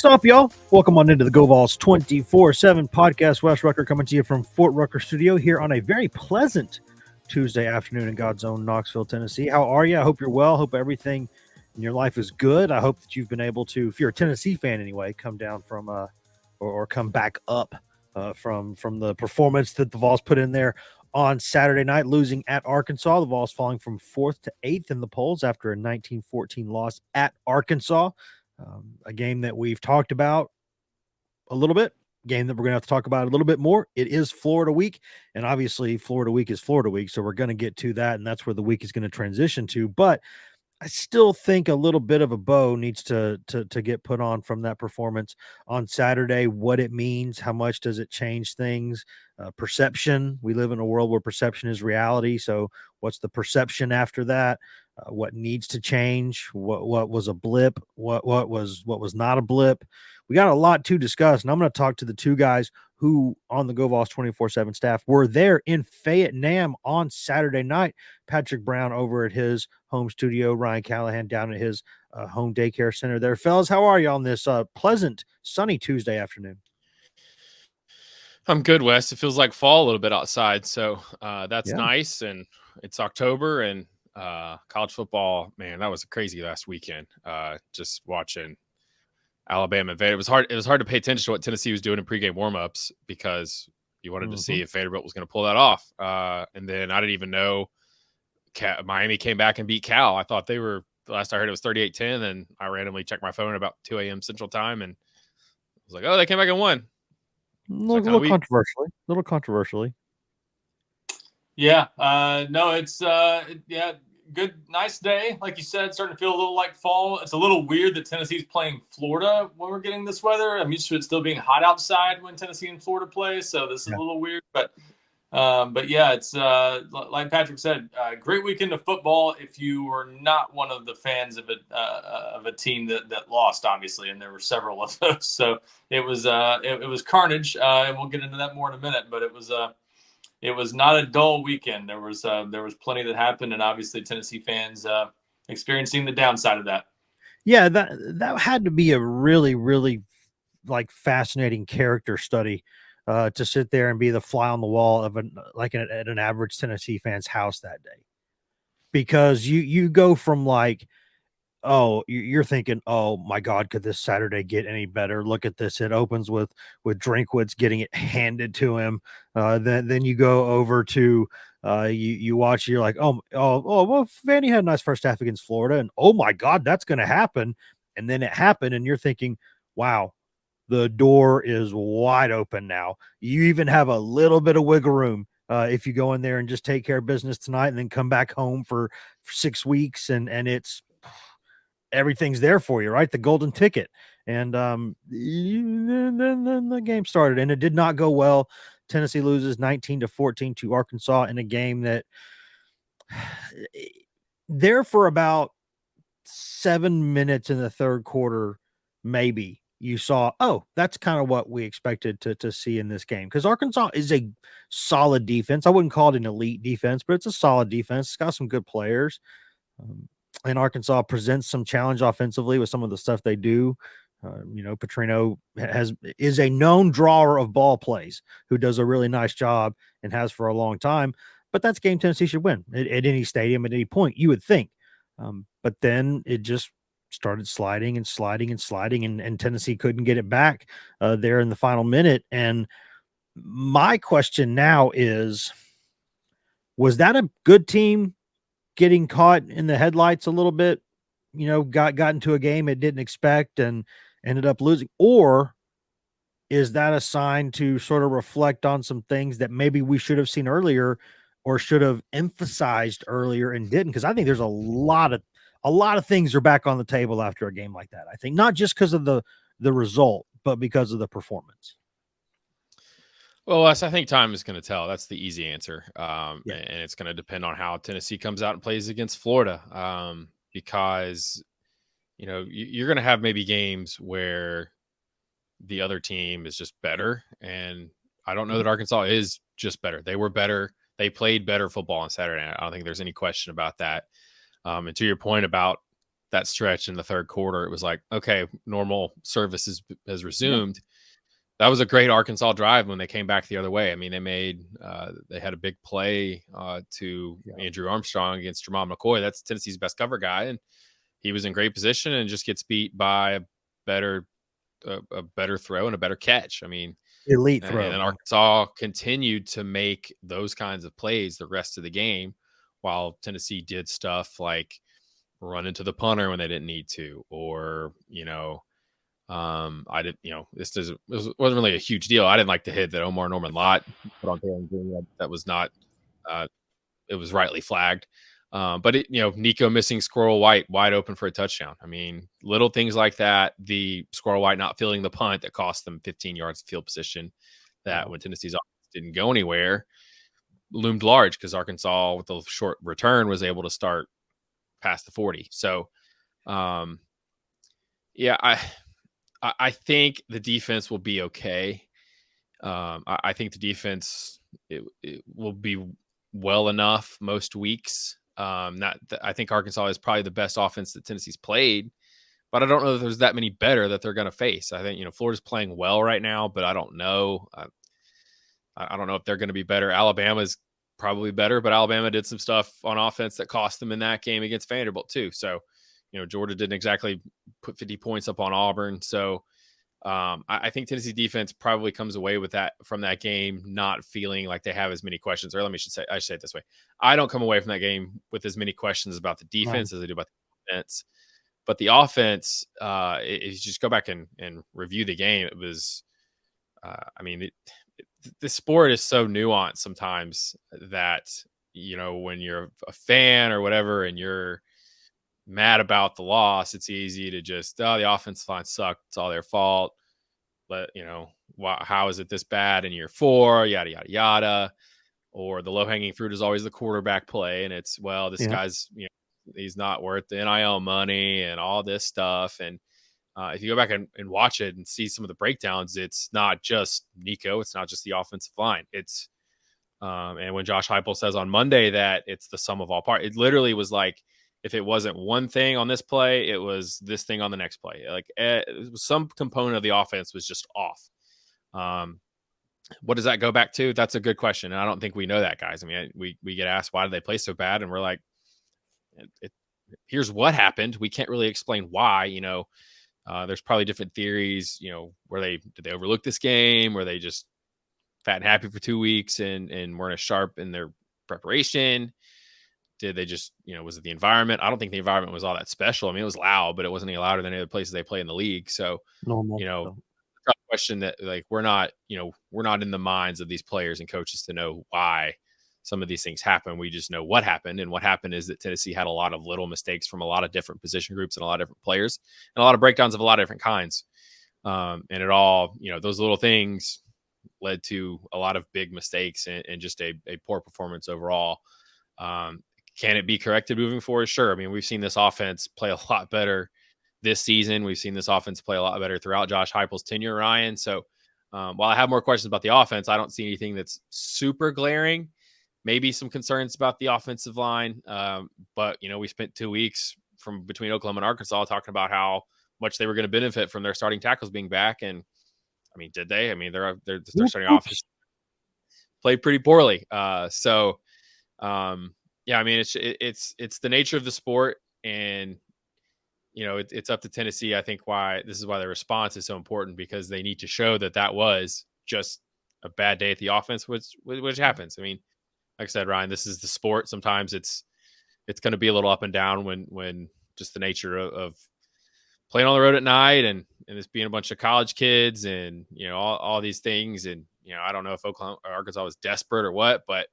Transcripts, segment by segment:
What's up, y'all? Welcome on into the GoVols247 Podcast. Wes Rucker coming to you from Fort Rucker Studio here on a very pleasant Tuesday afternoon in God's own Knoxville, Tennessee. How are you? I hope you're well. Hope everything in your life is good. I hope that you've been able to, if you're a Tennessee fan anyway, come down from or come back up from the performance that the Vols put in there on Saturday night, losing at Arkansas. The Vols falling from 4th to 8th in the polls after a 19-14 loss at Arkansas. A game that we've talked about a little bit, game that we're going to have to talk about a little bit more. It is Florida week, and obviously Florida week is Florida week, so we're going to get to that, and that's where the week is going to transition to. But I still think a little bit of a bow needs to get put on from that performance on Saturday, what it means, how much does it change things, perception. We live in a world where perception is reality, so what's the perception after that? What needs to change? What was a blip? What was not a blip? We got a lot to discuss, and I'm going to talk to the two guys who on the GoVols 24/7 staff were there in Fayette Nam on Saturday night. Patrick Brown over at his home studio, Ryan Callahan down at his home daycare center there. Fellas, how are you on this pleasant, sunny Tuesday afternoon? I'm good, Wes. It feels like fall a little bit outside, so that's nice, and it's October, and college football, man, that was crazy last weekend. Just watching Alabama invade. It was hard to pay attention to what Tennessee was doing in pregame warmups because you wanted to see if Vanderbilt was going to pull that off. And then I didn't even know Miami came back and beat Cal. I thought they were, last I heard it was 38-10, and I randomly checked my phone at about 2 a.m. Central Time, and I was like, oh, they came back and won. A little controversially. Yeah. No, it's good, nice day. Like you said, starting to feel a little like fall. It's a little weird that Tennessee's playing Florida when we're getting this weather. I'm used to it still being hot outside when Tennessee and Florida play, so this is a little weird. But yeah, it's like Patrick said, great weekend of football. If you were not one of the fans of a team that lost, obviously, and there were several of those, so it was carnage, and we'll get into that more in a minute. But it was not a dull weekend. There was plenty that happened, and obviously Tennessee fans experiencing the downside of that. Yeah, that had to be a really, really like fascinating character study to sit there and be the fly on the wall of at an average Tennessee fan's house that day, because you go from like, oh, you're thinking, oh my God, could this Saturday get any better? Look at this. It opens with Drinkwitz getting it handed to him. Then you go over to you watch, you're like, oh, well, Vandy had a nice first half against Florida, and oh my God, that's going to happen. And then it happened, and you're thinking, wow, the door is wide open now. You even have a little bit of wiggle room if you go in there and just take care of business tonight and then come back home for 6 weeks, and it's everything's there for you, right? The golden ticket. And then the game started, and it did not go well. Tennessee loses 19-14 to Arkansas in a game that there for about 7 minutes in the third quarter, maybe you saw, oh, that's kind of what we expected to see in this game, because Arkansas is a solid defense. I wouldn't call it an elite defense, but it's a solid defense. It's got some good players. And Arkansas presents some challenge offensively with some of the stuff they do. Petrino is a known drawer of ball plays who does a really nice job and has for a long time. But that's a game Tennessee should win at any stadium at any point, you would think. But then it just started sliding, and Tennessee couldn't get it back there in the final minute. And my question now is, was that a good team getting caught in the headlights a little bit, got into a game it didn't expect and ended up losing? Or is that a sign to sort of reflect on some things that maybe we should have seen earlier or should have emphasized earlier and didn't? Because I think there's a lot of things are back on the table after a game like that. I think not just because of the result, but because of the performance. Well, Wes, I think time is going to tell. That's the easy answer. And it's going to depend on how Tennessee comes out and plays against Florida. Because, you're going to have maybe games where the other team is just better. And I don't know that Arkansas is just better. They were better. They played better football on Saturday night. I don't think there's any question about that. And to your point about that stretch in the third quarter, it was like, okay, normal service has resumed. Yeah. That was a great Arkansas drive when they came back the other way. I mean, they had a big play to Andrew Armstrong against Jermon McCoy. That's Tennessee's best cover guy, and he was in great position and just gets beat by a better throw and a better catch. I mean, elite throw. And Arkansas continued to make those kinds of plays the rest of the game, while Tennessee did stuff like run into the punter when they didn't need to, or I did, this wasn't really a huge deal. I didn't like the hit that Omar Norman Lott put on Taylor Green. That was not, it was rightly flagged. But Nico missing Squirrel White wide open for a touchdown. I mean, little things like that. The Squirrel White not fielding the punt that cost them 15 yards of field position. That when Tennessee's offense didn't go anywhere, loomed large because Arkansas with the short return was able to start past the 40. So, I think the defense will be okay. I think the defense it will be well enough most weeks. I think Arkansas is probably the best offense that Tennessee's played, but I don't know that there's that many better that they're going to face. I think Florida's playing well right now, but I don't know. I don't know if they're going to be better. Alabama's probably better, but Alabama did some stuff on offense that cost them in that game against Vanderbilt too. So, Georgia didn't exactly put 50 points up on Auburn. So I think Tennessee defense probably comes away with that from that game, not feeling like they have as many questions. Or I should say it this way. I don't come away from that game with as many questions about the defense as I do about the offense. But the offense, if you just go back and review the game, it was, the sport is so nuanced sometimes that, when you're a fan or whatever, and you're mad about the loss, it's easy to just, the offensive line sucked, it's all their fault. But how is it this bad in year 4? Yada yada yada. Or the low hanging fruit is always the quarterback play, and it's this guy's he's not worth the NIL money and all this stuff. And if you go back and watch it and see some of the breakdowns, it's not just Nico, it's not just the offensive line. It's and when Josh Heupel says on Monday that it's the sum of all parts, it literally was like, if it wasn't one thing on this play, it was this thing on the next play. Like some component of the offense was just off. What does that go back to? That's a good question. And I don't think we know that, guys. I mean, we get asked, why did they play so bad? And we're like, here's what happened. We can't really explain why, there's probably different theories, did they overlook this game? Were they just fat and happy for 2 weeks and weren't as sharp in their preparation? Did they just, was it the environment? I don't think the environment was all that special. I mean, it was loud, but it wasn't any louder than any other places they play in the league. So, question that we're not in the minds of these players and coaches to know why some of these things happen. We just know what happened. And what happened is that Tennessee had a lot of little mistakes from a lot of different position groups and a lot of different players and a lot of breakdowns of a lot of different kinds. And it all, those little things led to a lot of big mistakes and just a poor performance overall. Can it be corrected moving forward? Sure. I mean, we've seen this offense play a lot better this season. We've seen this offense play a lot better throughout Josh Heupel's tenure, Ryan. So while I have more questions about the offense, I don't see anything that's super glaring. Maybe some concerns about the offensive line. But, we spent 2 weeks from between Oklahoma and Arkansas talking about how much they were going to benefit from their starting tackles being back. And I mean, did they? I mean, their starting offense played pretty poorly. Yeah, I mean, it's the nature of the sport, and it's up to Tennessee. I think why their response is so important, because they need to show that was just a bad day at the offense, which happens. I mean, like I said, Ryan, this is the sport. Sometimes it's going to be a little up and down when just the nature of playing on the road at night and this being a bunch of college kids and all these things. And I don't know if Oklahoma or Arkansas was desperate or what, but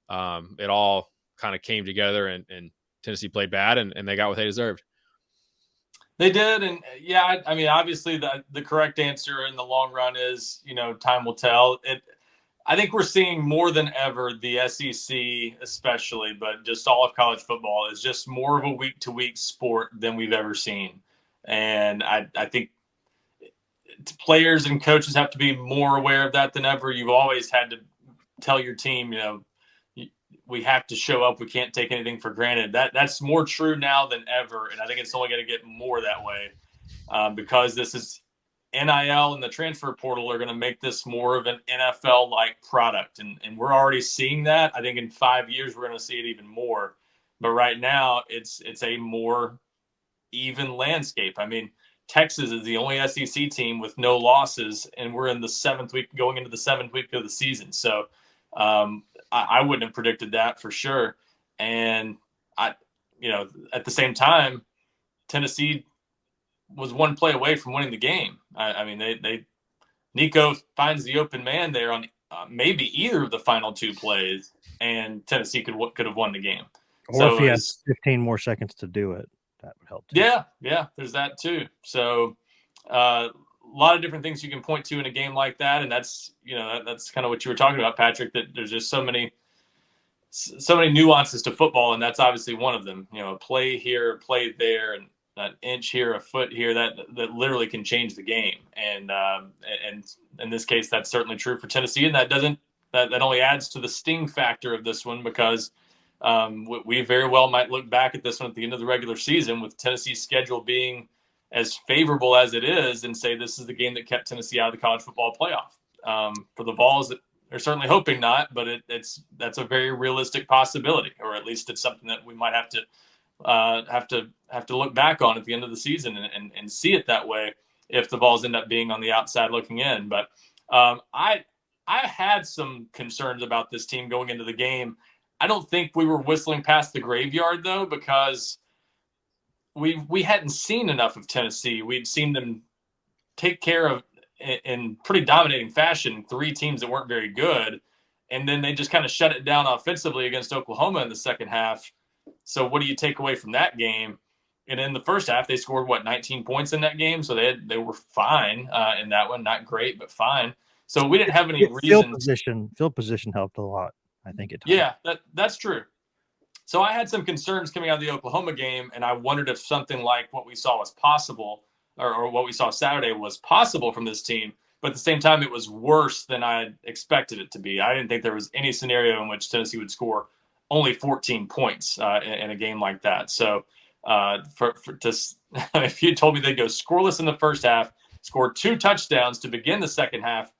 it all kind of came together and Tennessee played bad and they got what they deserved. They did. And yeah, I mean, obviously the correct answer in the long run is, time will tell. I think we're seeing more than ever the SEC especially, but just all of college football is just more of a week-to-week sport than we've ever seen. And I think players and coaches have to be more aware of that than ever. You've always had to tell your team, we have to show up. We can't take anything for granted. That's more true now than ever, and I think it's only going to get more that way because this is NIL and the transfer portal are going to make this more of an NFL-like product, and we're already seeing that. I think in 5 years we're going to see it even more. But right now it's a more even landscape. I mean, Texas is the only SEC team with no losses, and we're in the 7th week, going into the 7th week of the season. So I wouldn't have predicted that for sure. And at the same time, Tennessee was one play away from winning the game. I mean, Nico finds the open man there on maybe either of the final 2 plays, and Tennessee could have won the game. Or so if he has 15 more seconds to do it, that would help too. Yeah, there's that too. So a lot of different things you can point to in a game like that, and that's kind of what you were talking about, Patrick, that there's just so many nuances to football, and that's obviously one of them. A play here, a play there, and an inch here, a foot here, that literally can change the game. And in this case, that's certainly true for Tennessee, and that only adds to the sting factor of this one, because we very well might look back at this one at the end of the regular season with Tennessee's schedule being as favorable as it is and say this is the game that kept Tennessee out of the college football playoff. For the Vols, they're certainly hoping not, but that's a very realistic possibility, or at least it's something that we might have to look back on at the end of the season and see it that way if the Vols end up being on the outside looking in. But I had some concerns about this team going into the game. I don't think we were whistling past the graveyard, though, because we hadn't seen enough of Tennessee. We'd seen them take care of, in pretty dominating fashion, 3 teams that weren't very good, and then they just kind of shut it down offensively against Oklahoma in the second half. So what do you take away from that game? And in the first half, they scored, 19 points in that game? So they were fine in that one. Not great, but fine. So we didn't have any reason. Field position helped a lot, I think. Yeah, that's true. So I had some concerns coming out of the Oklahoma game, and I wondered if something like what we saw was possible, or what we saw Saturday was possible from this team. But at the same time, it was worse than I expected it to be. I didn't think there was any scenario in which Tennessee would score only 14 points in a game like that. So if you told me they'd go scoreless in the first half, score 2 touchdowns to begin the second half,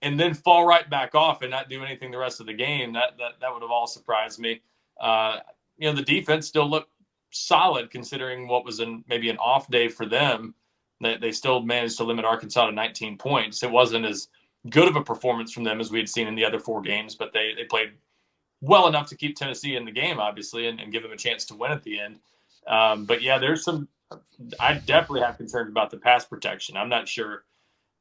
and then fall right back off and not do anything the rest of the game, that would have all surprised me. The defense still looked solid considering what was maybe an off day for them. They still managed to limit Arkansas to 19 points. It wasn't as good of a performance from them as we had seen in the other 4 games, but they played well enough to keep Tennessee in the game, obviously, and give them a chance to win at the end. But yeah, I definitely have concerns about the pass protection. I'm not sure.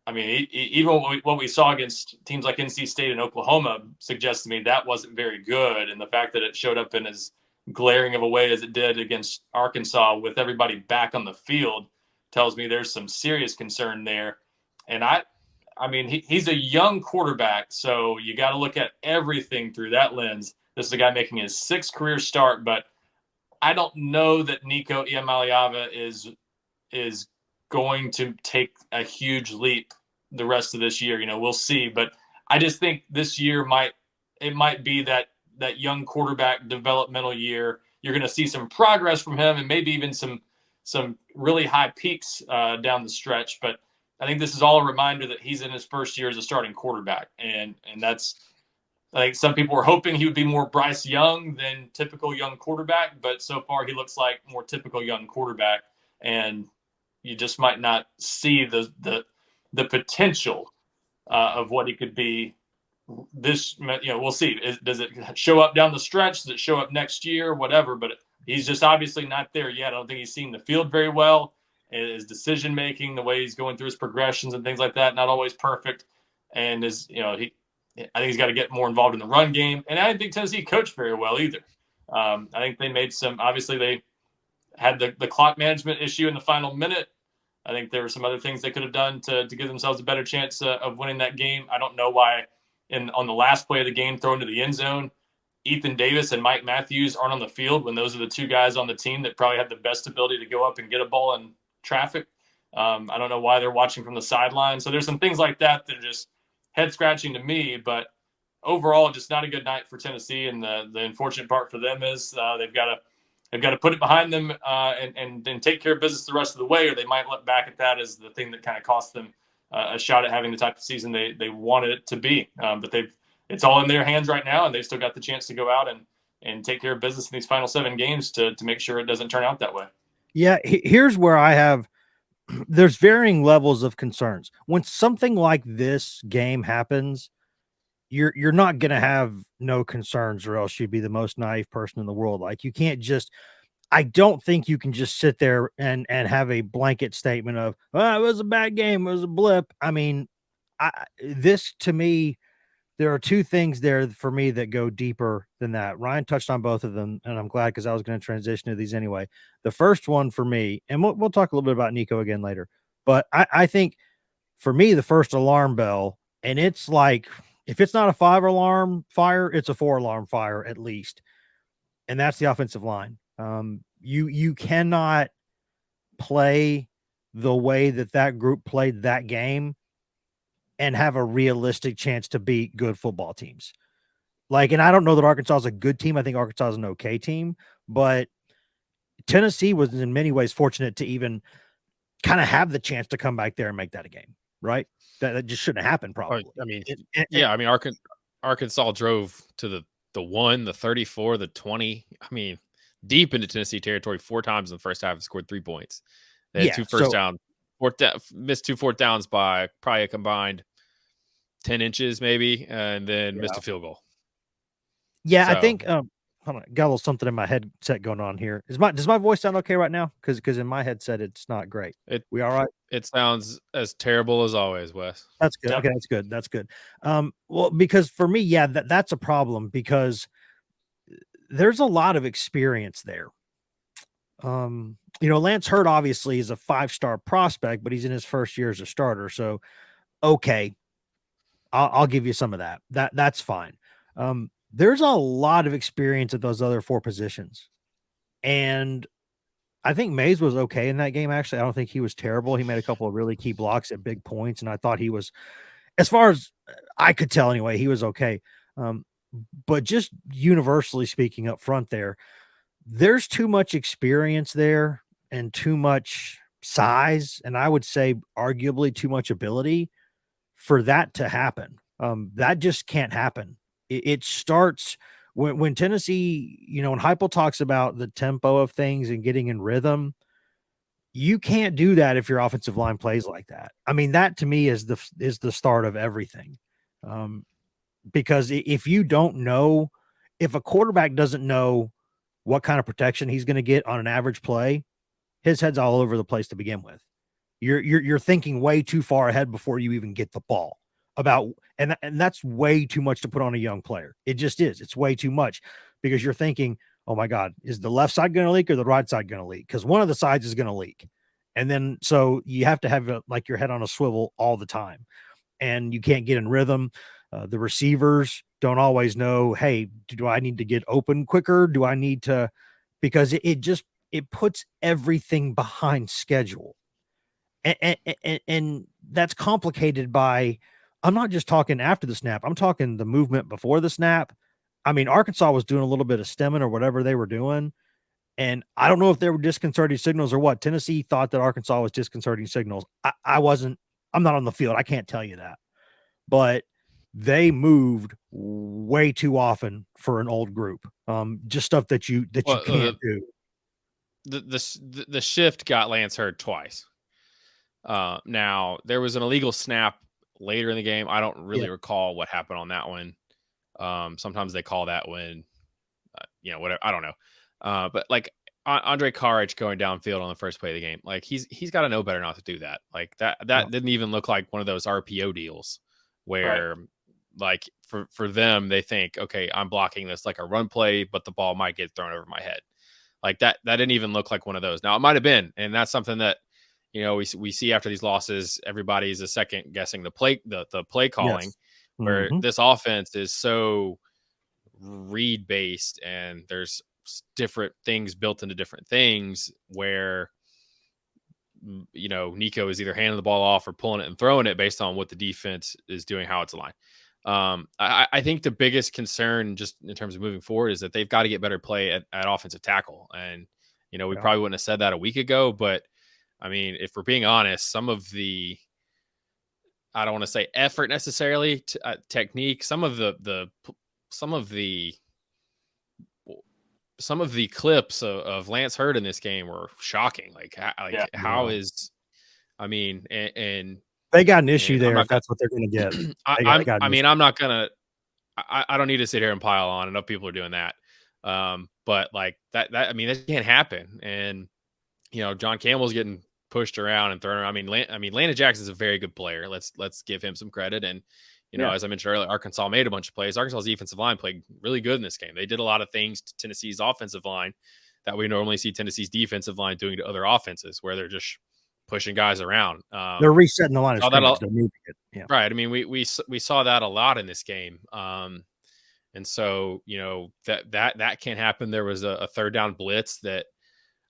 I mean, even what we saw against teams like NC State and Oklahoma suggests to me that wasn't very good. And the fact that it showed up in as glaring of a way as it did against Arkansas with everybody back on the field tells me there's some serious concern there. And I mean, he's a young quarterback, so you got to look at everything through that lens. This is a guy making his 6th career start, but I don't know that Nico Iamaleava is going to take a huge leap the rest of this year. We'll see, but I just think this year might be that young quarterback developmental year. You're going to see some progress from him and maybe even some really high peaks down the stretch. But I think this is all a reminder that he's in his first year as a starting quarterback. And that's, I think some people were hoping he would be more Bryce Young than typical young quarterback, but so far he looks like more typical young quarterback. And you just might not see the potential of what he could be. We'll see. Does it show up down the stretch? Does it show up next year? Whatever. But he's just obviously not there yet. I don't think he's seen the field very well. His decision making, the way he's going through his progressions and things like that, not always perfect. And I think he's got to get more involved in the run game. And I didn't think Tennessee coached very well either. I think they made obviously they had the clock management issue in the final minute. I think there were some other things they could have done to give themselves a better chance of winning that game. I don't know why on the last play of the game thrown to the end zone, Ethan Davis and Mike Matthews aren't on the field when those are the 2 guys on the team that probably have the best ability to go up and get a ball in traffic. I don't know why they're watching from the sideline. So there's some things like that are just head scratching to me, but overall, just not a good night for Tennessee. And the unfortunate part for them is they've got to put it behind them and take care of business the rest of the way, or they might look back at that as the thing that kind of cost them a shot at having the type of season they wanted it to be. But it's all in their hands right now, and they've still got the chance to go out and take care of business in these final 7 games to make sure it doesn't turn out that way. Yeah, here's where there's varying levels of concerns. When something like this game happens, you're not going to have no concerns, or else you'd be the most naive person in the world. Like, you can't just, I don't think you can just sit there and have a blanket statement of, it was a bad game, it was a blip. I mean, this to me, there are 2 things there for me that go deeper than that. Ryan touched on both of them, and I'm glad, because I was going to transition to these anyway. The first one for me, and we'll talk a little bit about Nico again later, but I think for me, the first alarm bell, and it's like, if it's not a 5 alarm fire, it's a 4 alarm fire at least. And that's the offensive line. You cannot play the way that group played that game and have a realistic chance to beat good football teams. Like, and I don't know that Arkansas is a good team. I think Arkansas is an okay team, but Tennessee was in many ways fortunate to even kind of have the chance to come back there and make that a game, right? That just shouldn't happen, probably. I mean, I mean, Arkansas drove to the 1, the 34, the 20. I mean, deep into Tennessee territory 4 times in the first half and scored 3 points. They had 2 first down, missed 2 fourth downs by probably a combined 10 inches maybe, and then missed a field goal. Yeah, so, I think hold on, got a little something in my headset going on here. Does my voice sound okay right now? Because in my headset it's not great. We all right? It sounds as terrible as always, Wes. That's good. Okay, that's good. Well, because for me, yeah, that's a problem, because there's a lot of experience there. Lance Hurd obviously is a 5-star prospect, but he's in his first year as a starter. So, okay, I'll give you some of that. That's fine. There's a lot of experience at those other 4 positions. And I think Mays was okay in that game. Actually, I don't think he was terrible. He made a couple of really key blocks at big points, and I thought he was, as far as I could tell anyway, he was okay. But just universally speaking up front there's too much experience there and too much size, and I would say arguably too much ability for that to happen. That just can't happen. It starts when Tennessee, when Heupel talks about the tempo of things and getting in rhythm, you can't do that if your offensive line plays like that. I mean, that to me is the start of everything. Because if a quarterback doesn't know what kind of protection he's going to get on an average play, his head's all over the place to begin with. You're thinking way too far ahead before you even get the ball. And that's way too much to put on a young player. It just is. It's way too much, because you're thinking, oh my God, is the left side going to leak or the right side going to leak? Because one of the sides is going to leak. And then, so you have to have your head on a swivel all the time, and you can't get in rhythm. The receivers don't always know, hey, do I need to get open quicker? Do I need to, because it puts everything behind schedule. And that's complicated by, I'm not just talking after the snap. I'm talking the movement before the snap. I mean, Arkansas was doing a little bit of stemming or whatever they were doing. And I don't know if they were disconcerting signals or what. Tennessee thought that Arkansas was disconcerting signals. I'm not on the field. I can't tell you that. But they moved way too often for an old group. Just stuff that you can't do. The shift got Lance Hurd twice. Now there was an illegal snap later in the game. I don't really recall what happened on that one. Sometimes they call that when, whatever. I don't know. But like Andre Karic going downfield on the first play of the game, like he's got to know better not to do that. Like that didn't even look like one of those RPO deals where like for them, they think, okay, I'm blocking this like a run play, but the ball might get thrown over my head. Like that didn't even look like one of those. Now it might've been, and that's something that, we see after these losses, everybody's a second guessing the play calling, where this offense is so read based, and there's different things built into different things where, Nico is either handing the ball off or pulling it and throwing it based on what the defense is doing, how it's aligned. I think the biggest concern just in terms of moving forward is that they've got to get better play at offensive tackle. And, we probably wouldn't have said that a week ago, but I mean, if we're being honest, some of the, I don't want to say effort necessarily, technique, some of the clips of Lance Hurd in this game were shocking. How is, I mean, and they got an issue there if that's what they're going to get. I'm not going to, I don't need to sit here and pile on. Enough people are doing that. But like that, I mean, that can't happen. And, John Campbell's getting pushed around and thrown around. I mean, Landon Jackson's a very good player. Let's give him some credit. And, as I mentioned earlier, Arkansas made a bunch of plays. Arkansas's defensive line played really good in this game. They did a lot of things to Tennessee's offensive line that we normally see Tennessee's defensive line doing to other offenses, where they're just pushing guys around. They're resetting the line of scrimmage. Right. I mean, we saw that a lot in this game. And so, that can't happen. There was a third down blitz that,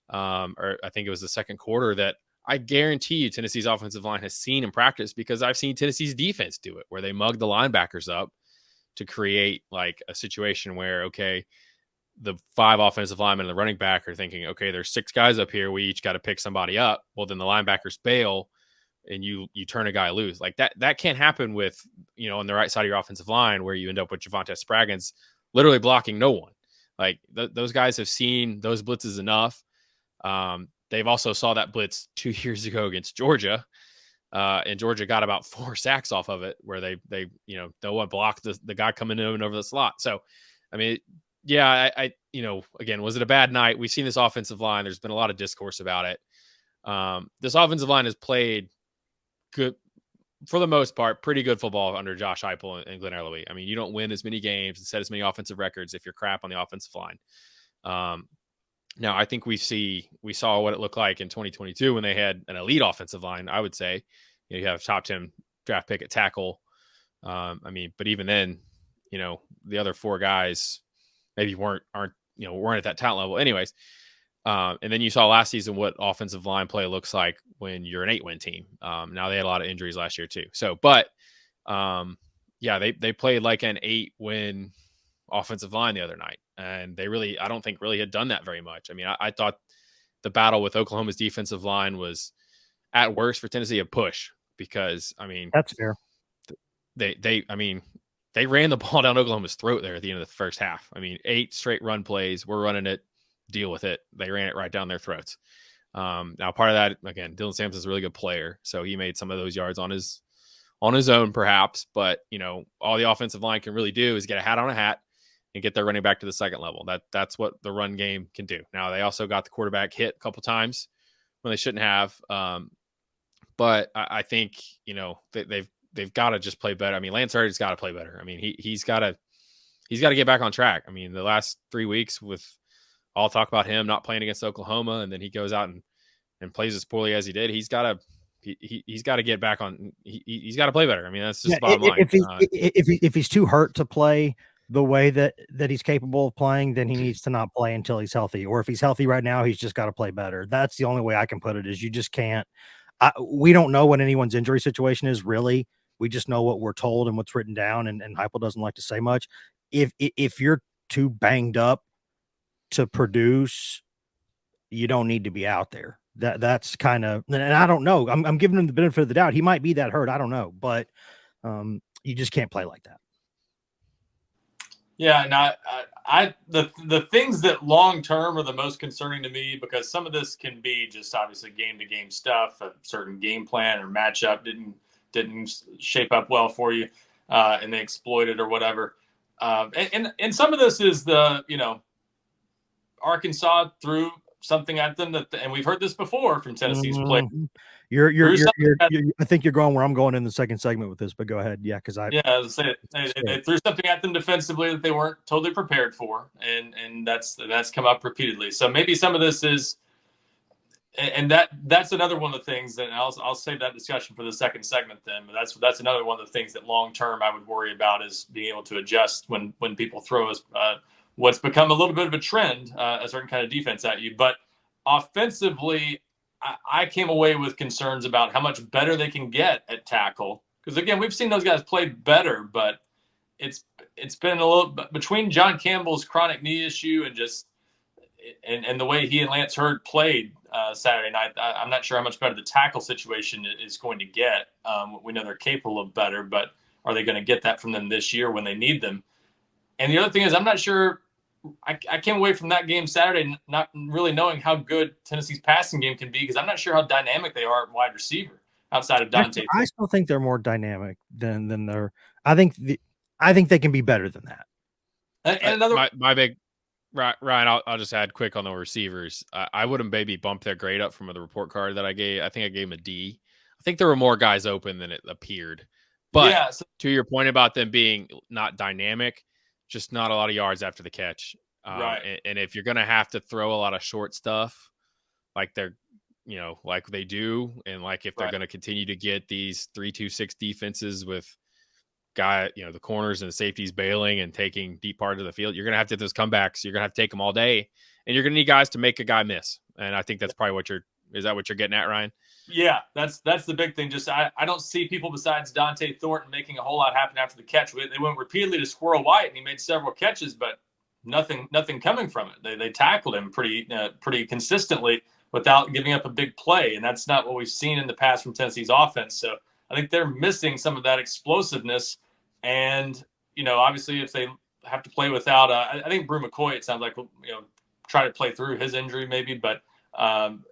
or I think it was the second quarter, that I guarantee you Tennessee's offensive line has seen in practice, because I've seen Tennessee's defense do it, where they mug the linebackers up to create like a situation where, okay, the 5 offensive linemen and the running back are thinking, okay, there's 6 guys up here. We each got to pick somebody up. Well, then the linebackers bail and you turn a guy loose. Like that can't happen with, on the right side of your offensive line, where you end up with Javonte Spraggins literally blocking no one. Like those guys have seen those blitzes enough. They've also saw that blitz 2 years ago against Georgia. And Georgia got about 4 sacks off of it, where they no one blocked the guy coming in over the slot. So, I mean, yeah, I again, was it a bad night? We've seen this offensive line. There's been a lot of discourse about it. This offensive line has played good, for the most part, pretty good football under Josh Heupel and Glenn Erlewey. I mean, you don't win as many games and set as many offensive records if you're crap on the offensive line. Now, I think we saw what it looked like in 2022 when they had an elite offensive line. I would say, you have top 10 draft pick at tackle. I mean, but even then, the other 4 guys maybe weren't at that talent level. Anyways, and then you saw last season what offensive line play looks like when you're an 8-win team. Now they had a lot of injuries last year too. So, but yeah, they played like an 8-win offensive line the other night, and I don't think really had done that very much. I mean, I thought the battle with Oklahoma's defensive line was at worst for Tennessee a push, because I mean, that's fair. They ran the ball down Oklahoma's throat there at the end of the first half. I mean, 8 straight run plays. We're running it, deal with it. They ran it right down their throats. Now, part of that, again, Dylan Sampson's a really good player, so he made some of those yards on his own, perhaps. But all the offensive line can really do is get a hat on a hat and get their running back to the second level. That's what the run game can do. Now, they also got the quarterback hit a couple times when they shouldn't have. But I think they've got to just play better. I mean, Lance Hurd has got to play better. I mean, he's got to get back on track. I mean, the last 3 weeks with all talk about him not playing against Oklahoma, and then he goes out and plays as poorly as he did. He's got to get back on. He's got to play better. I mean, that's just bottom line. If he's too hurt to play the way that he's capable of playing, then he needs to not play until he's healthy. Or if he's healthy right now, he's just got to play better. That's the only way I can put it, is you just can't. We don't know what anyone's injury situation is, really. We just know what we're told and what's written down, and Heupel doesn't like to say much. If you're too banged up to produce, you don't need to be out there. That's kind of, and I don't know. I'm giving him the benefit of the doubt. He might be that hurt. I don't know, but you just can't play like that. Yeah, and the things that long term are the most concerning to me, because some of this can be just obviously game to game stuff. A certain game plan or matchup didn't shape up well for you, and they exploited or whatever. And some of this is Arkansas threw something at them and we've heard this before from Tennessee's play. I think you're going where I'm going in the second segment with this, but go ahead. Yeah, because they threw something at them defensively that they weren't totally prepared for, and that's come up repeatedly. So maybe some of this is, and that's another one of the things that I'll save that discussion for the second segment then. But that's another one of the things that long term I would worry about, is being able to adjust when people throw us what's become a little bit of a trend, a certain kind of defense at you. But offensively, I came away with concerns about how much better they can get at tackle. Because, again, we've seen those guys play better, but it's been a little between John Campbell's chronic knee issue and just and the way he and Lance Hurd played Saturday night. I'm not sure how much better the tackle situation is going to get. We know they're capable of better, but are they going to get that from them this year when they need them? And the other thing is, I'm not sure. I came away from that game Saturday not really knowing how good Tennessee's passing game can be, because I'm not sure how dynamic they are at wide receiver outside of Dante. I still think they're more dynamic than they're. I think they can be better than that. And another my big Ryan, I'll just add quick on the receivers. I wouldn't maybe bump their grade up from the report card that I gave. I think I gave them a D. I think there were more guys open than it appeared. But to your point about them being not dynamic, just not a lot of yards after the catch. Right. And if you're going to have to throw a lot of short stuff, like they're, like they do, and like if they're going to continue to get these 3-2-6 defenses with the corners and the safeties bailing and taking deep part of the field, you're going to have to those comebacks. You're going to have to take them all day, and you're going to need guys to make a guy miss. And I think that's probably is that what you're getting at, Ryan? Yeah, that's the big thing. Just I don't see people besides Dante Thornton making a whole lot happen after the catch. They went repeatedly to Squirrel White, and he made several catches, but nothing coming from it. They tackled him pretty consistently without giving up a big play, and that's not what we've seen in the past from Tennessee's offense. So I think they're missing some of that explosiveness. And obviously, if they have to play without, I think Brew McCoy, it sounds like try to play through his injury maybe, but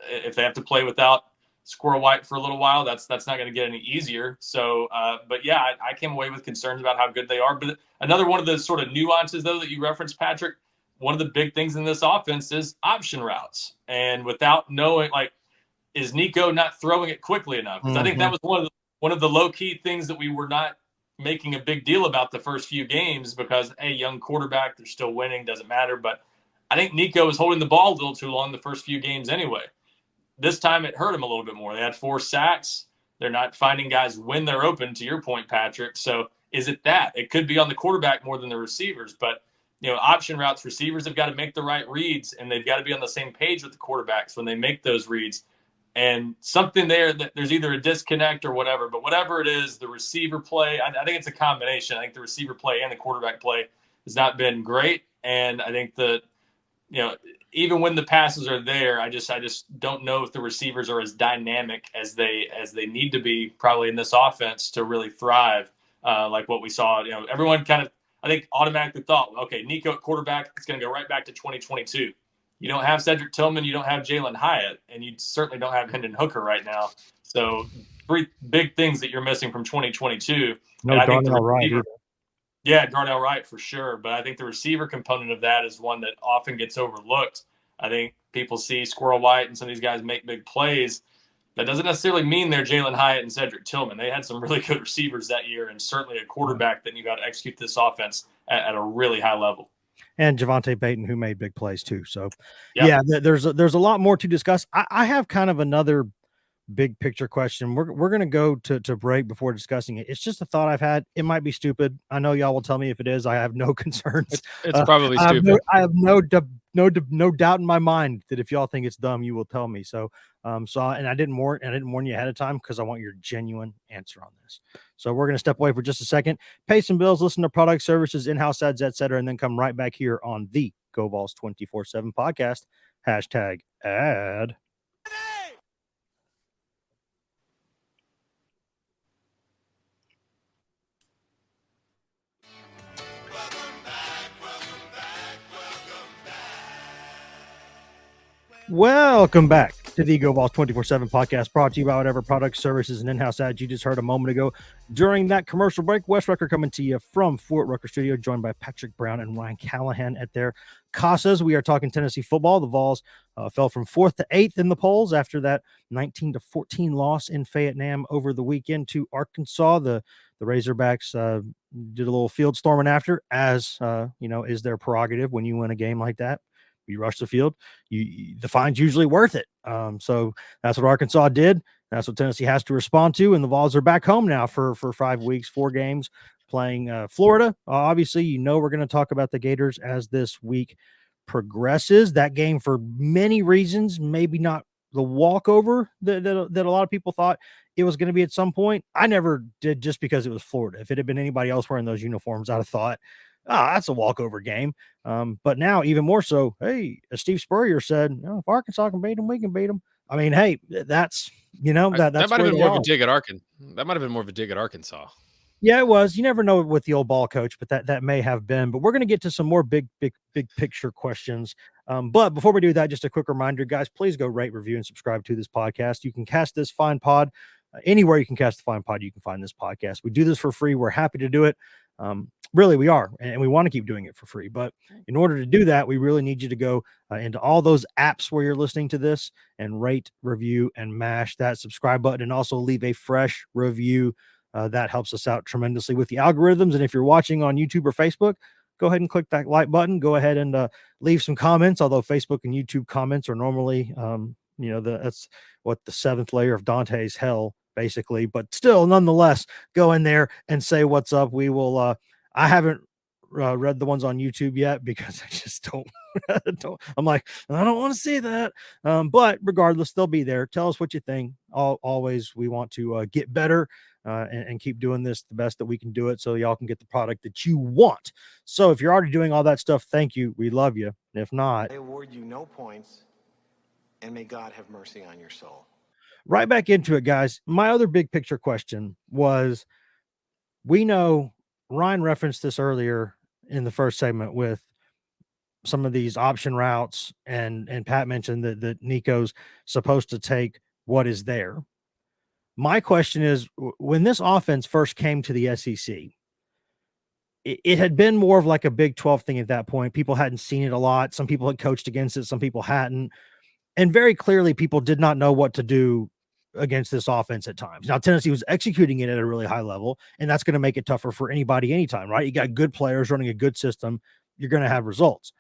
if they have to play without Squirrel White for a little while, that's not going to get any easier. So, but yeah, I came away with concerns about how good they are. But another one of the sort of nuances, though, that you referenced, Patrick, one of the big things in this offense is option routes. And without knowing, is Nico not throwing it quickly enough? Because I think that was one of the low key things that we were not making a big deal about the first few games, because young quarterback, they're still winning, doesn't matter. But I think Nico was holding the ball a little too long the first few games anyway. This time it hurt him a little bit more. They had 4 sacks. They're not finding guys when they're open, to your point, Patrick. So is it that? It could be on the quarterback more than the receivers. But, option routes, receivers have got to make the right reads, and they've got to be on the same page with the quarterbacks when they make those reads. And something there, that there's either a disconnect or whatever. But whatever it is, the receiver play, I think it's a combination. I think the receiver play and the quarterback play has not been great. And I think that, even when the passes are there, I just don't know if the receivers are as dynamic as they need to be probably in this offense to really thrive, like what we saw. Everyone kind of, I think, automatically thought, okay, Nico at quarterback, it's going to go right back to 2022. You don't have Cedric Tillman, you don't have Jalen Hyatt, and you certainly don't have Hendon Hooker right now. So 3 big things that you're missing from 2022. No Darnell Wright. Yeah, Darnell Wright for sure. But I think the receiver component of that is one that often gets overlooked. I think people see Squirrel White and some of these guys make big plays. That doesn't necessarily mean they're Jalen Hyatt and Cedric Tillman. They had some really good receivers that year, and certainly a quarterback that you got to execute this offense at a really high level. And Javonte Payton, who made big plays too. So, there's a lot more to discuss. I have kind of another big picture question. We're going to go to break before discussing it. It's just a thought I've had. It might be stupid. I know y'all will tell me if it is. I have no concerns. It's probably stupid. I have no doubt in my mind that if y'all think it's dumb, you will tell me. So, and I didn't warn you ahead of time because I want your genuine answer on this. So we're going to step away for just a second, pay some bills, listen to product, services, in-house ads, etc., and then come right back here on the GoVols247 Podcast. #ad. Welcome back to the GoVols247 Podcast, brought to you by whatever products, services, and in-house ads you just heard a moment ago. During that commercial break, Wes Rucker coming to you from Fort Rucker Studio, joined by Patrick Brown and Ryan Callahan at their casas. We are talking Tennessee football. The Vols fell from 4th to 8th in the polls after that 19-14 loss in Fayette-Nam over the weekend to Arkansas. The Razorbacks did a little field storming after, as is their prerogative when you win a game like that. You rush the field, the fine's usually worth it. So that's what Arkansas did. That's what Tennessee has to respond to. And the Vols are back home now for 5 weeks, 4 games, playing Florida. Obviously, we're going to talk about the Gators as this week progresses. That game, for many reasons, maybe not walkover that a lot of people thought it was going to be at some point. I never did, just because it was Florida. If it had been anybody else wearing those uniforms, I'd have thought, that's a walkover game. But now even more so, hey, as Steve Spurrier said, if Arkansas can beat them, we can beat them. I mean, hey, that's, that's that might have where been they more of are. a dig at Arkansas. That might have been more of a dig at Arkansas. Yeah, it was. You never know with the old ball coach, but that may have been. But we're going to get to some more big picture questions. But before we do that, just a quick reminder, guys, please go rate, review, and subscribe to this podcast. You can cast this fine pod anywhere you can cast the fine pod. You can find this podcast. We do this for free. We're happy to do it. Really, we are, and we want to keep doing it for free. But in order to do that, we really need you to go into all those apps where you're listening to this and rate, review, and mash that subscribe button, and also leave a fresh review. That helps us out tremendously with the algorithms. And if you're watching on YouTube or Facebook, go ahead and click that like button. Go ahead and leave some comments, although Facebook and YouTube comments are normally, that's what the seventh layer of Dante's hell, basically. But still, nonetheless, go in there and say what's up. We will, I haven't read the ones on YouTube yet because I just don't, I'm like, I don't want to see that. But regardless, they'll be there. Tell us what you think. Always, we want to get better. And keep doing this the best that we can do it, so y'all can get the product that you want. So if you're already doing all that stuff, thank you. We love you. And if not, I award you no points, and may God have mercy on your soul. Right back into it, guys. My other big picture question was, we know Ryan referenced this earlier in the first segment with some of these option routes, and Pat mentioned that Nico's supposed to take what is there. My question is, when this offense first came to the SEC, it had been more of like a Big 12 thing at that point. People hadn't seen it a lot. Some people had coached against it. Some people hadn't. And very clearly, people did not know what to do against this offense at times. Now, Tennessee was executing it at a really high level, and that's going to make it tougher for anybody anytime, right? You got good players running a good system. You're going to have results.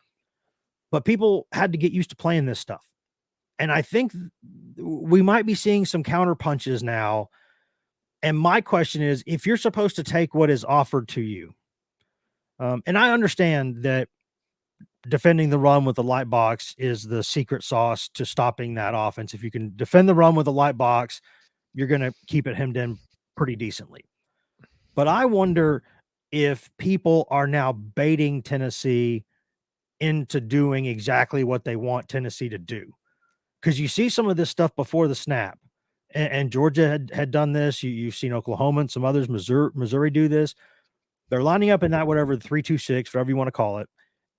But people had to get used to playing this stuff. And I think we might be seeing some counter punches now. And my question is, if you're supposed to take what is offered to you, and I understand that defending the run with the light box is the secret sauce to stopping that offense. If you can defend the run with a light box, you're going to keep it hemmed in pretty decently. But I wonder if people are now baiting Tennessee into doing exactly what they want Tennessee to do. Because you see some of this stuff before the snap, and Georgia had done this. You've seen Oklahoma and some others, Missouri do this. They're lining up in that, whatever, 3-2-6, whatever you want to call it,